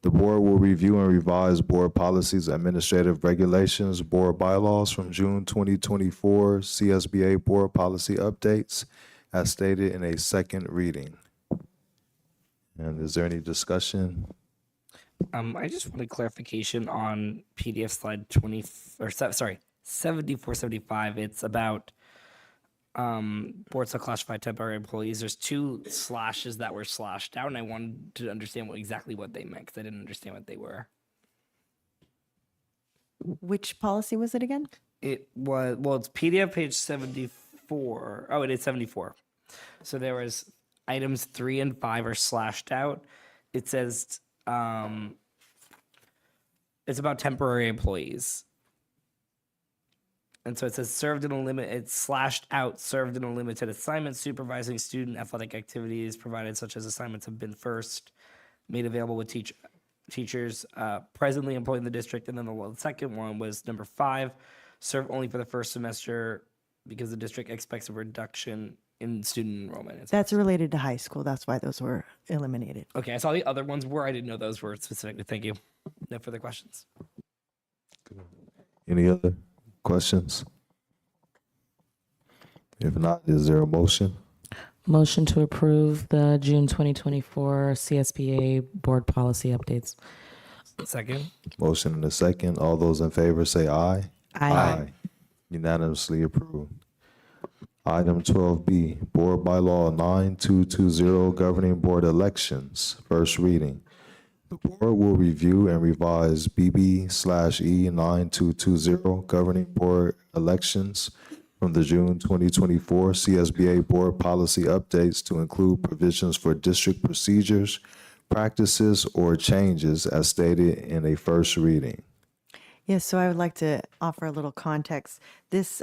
The board will review and revise board policies, administrative regulations, board bylaws from June 2024 CSBA Board Policy Updates as stated in a second reading. And is there any discussion? I just wanted clarification on PDF slide 20, or sorry, 7475. It's about boards of classified temporary employees. There's two slashes that were slashed out, and I wanted to understand exactly what they meant because I didn't understand what they were. Which policy was it again? It was, well, it's PDF page 74. Oh, it is 74. So there was items 3 and 5 are slashed out. It says it's about temporary employees. And so it says served in a limit, it's slashed out, served in a limited assignment, supervising student athletic activities, provided such as assignments have been first made available with teachers presently employed in the district. And then the second one was number 5, serve only for the first semester because the district expects a reduction in student enrollment. That's related to high school. That's why those were eliminated. Okay, I saw the other ones were, I didn't know those were specific. Thank you. No further questions. Any other questions? If not, is there a motion? Motion to approve the June 2024 CSBA Board Policy Updates. Second. Motion and a second. All those in favor say aye. Aye. Unanimously approved. Item 12B, Board Bylaw 9220, Governing Board Elections, first reading. The board will review and revise BB/E 9220, Governing Board Elections from the June 2024 CSBA Board Policy Updates to include provisions for district procedures, practices, or changes as stated in a first reading. Yes, so I would like to offer a little context. This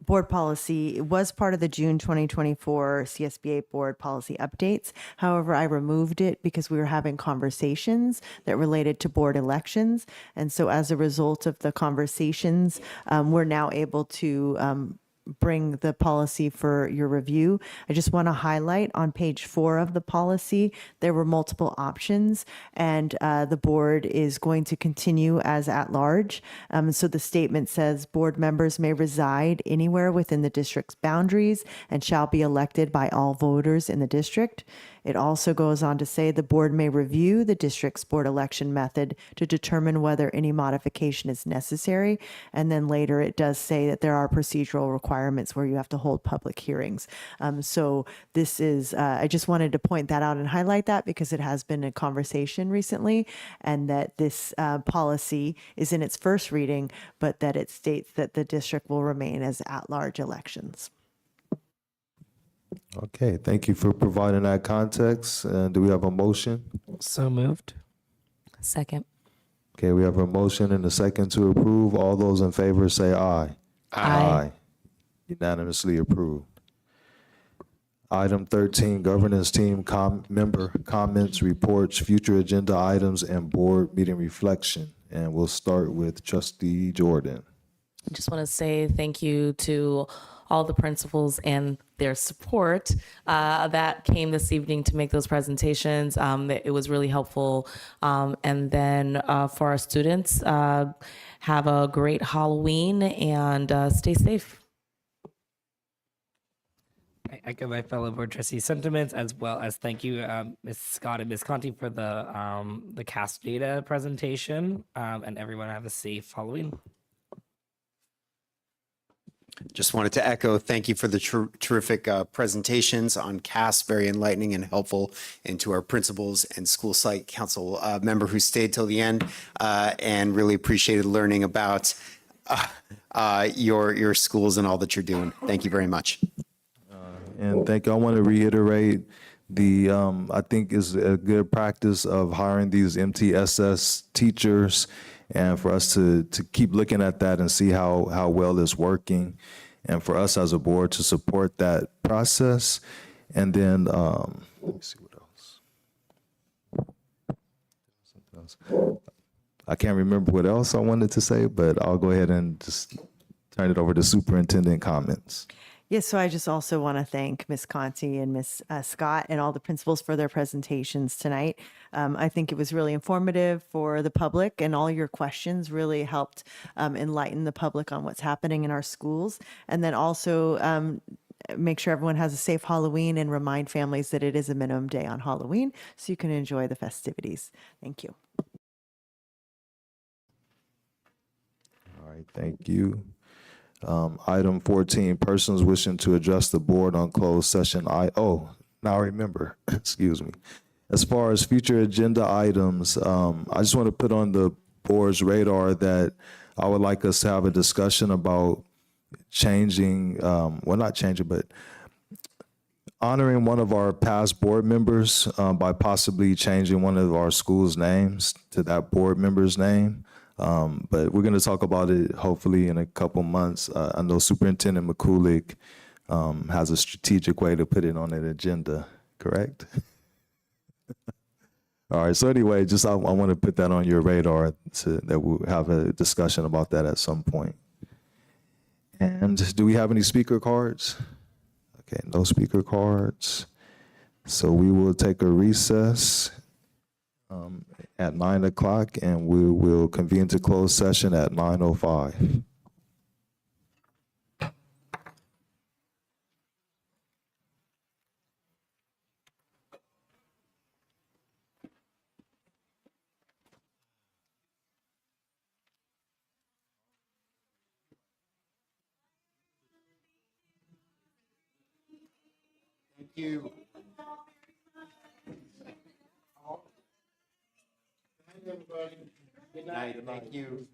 board policy was part of the June 2024 CSBA board policy updates. However, I removed it because we were having conversations that related to board elections. And so as a result of the conversations, we're now able to bring the policy for your review. I just want to highlight on page 4 of the policy, there were multiple options, and the board is going to continue as at large. So the statement says board members may reside anywhere within the district's boundaries and shall be elected by all voters in the district. It also goes on to say the board may review the district's board election method to determine whether any modification is necessary. And then later it does say that there are procedural requirements where you have to hold public hearings. So this is, I just wanted to point that out and highlight that because it has been a conversation recently, and that this policy is in its first reading, but that it states that the district will remain as at-large elections. Okay, thank you for providing that context. And do we have a motion? So moved. Second. Okay, we have a motion and a second to approve. All those in favor say aye. Aye. Unanimously approved. Item 13, Governance Team Member Comments, Reports, Future Agenda Items, and Board Meeting Reflection. And we'll start with Trustee Jordan. I just want to say thank you to all the principals and their support that came this evening to make those presentations. It was really helpful. And then for our students, have a great Halloween and stay safe. I echo my fellow board trustee sentiments, as well as thank you, Ms. Scott and Ms. Conti, for the CASP data presentation, and everyone have a safe Halloween. Just wanted to echo, thank you for the terrific presentations on CAS, very enlightening and helpful, and to our principals and school site council member who stayed till the end and really appreciated learning about your schools and all that you're doing. Thank you very much. And thank you. I want to reiterate I think is a good practice of hiring these MTSS teachers, and for us to keep looking at that and see how well it's working, and for us as a board to support that process. And then let me see what else. I can't remember what else I wanted to say, but I'll go ahead and just turn it over to superintendent comments. Yes, so I just also want to thank Ms. Conti and Ms. Scott and all the principals for their presentations tonight. I think it was really informative for the public, and all your questions really helped enlighten the public on what's happening in our schools. And then also make sure everyone has a safe Halloween and remind families that it is a minimum day on Halloween so you can enjoy the festivities. Thank you. All right, thank you. Item 14, persons wishing to address the board on closed session. Now I remember, excuse me. As far as future agenda items, I just want to put on the board's radar that I would like us to have a discussion about changing, well, not changing, but honoring one of our past board members by possibly changing one of our school's names to that board member's name. But we're going to talk about it hopefully in a couple months. I know Superintendent McCulick has a strategic way to put it on an agenda, correct? All right, so anyway, I want to put that on your radar that we'll have a discussion about that at some point. And do we have any speaker cards? Okay, no speaker cards. So we will take a recess at 9 o'clock, and we will convene to closed session at 9:05. Thank you. Good night. Thank you.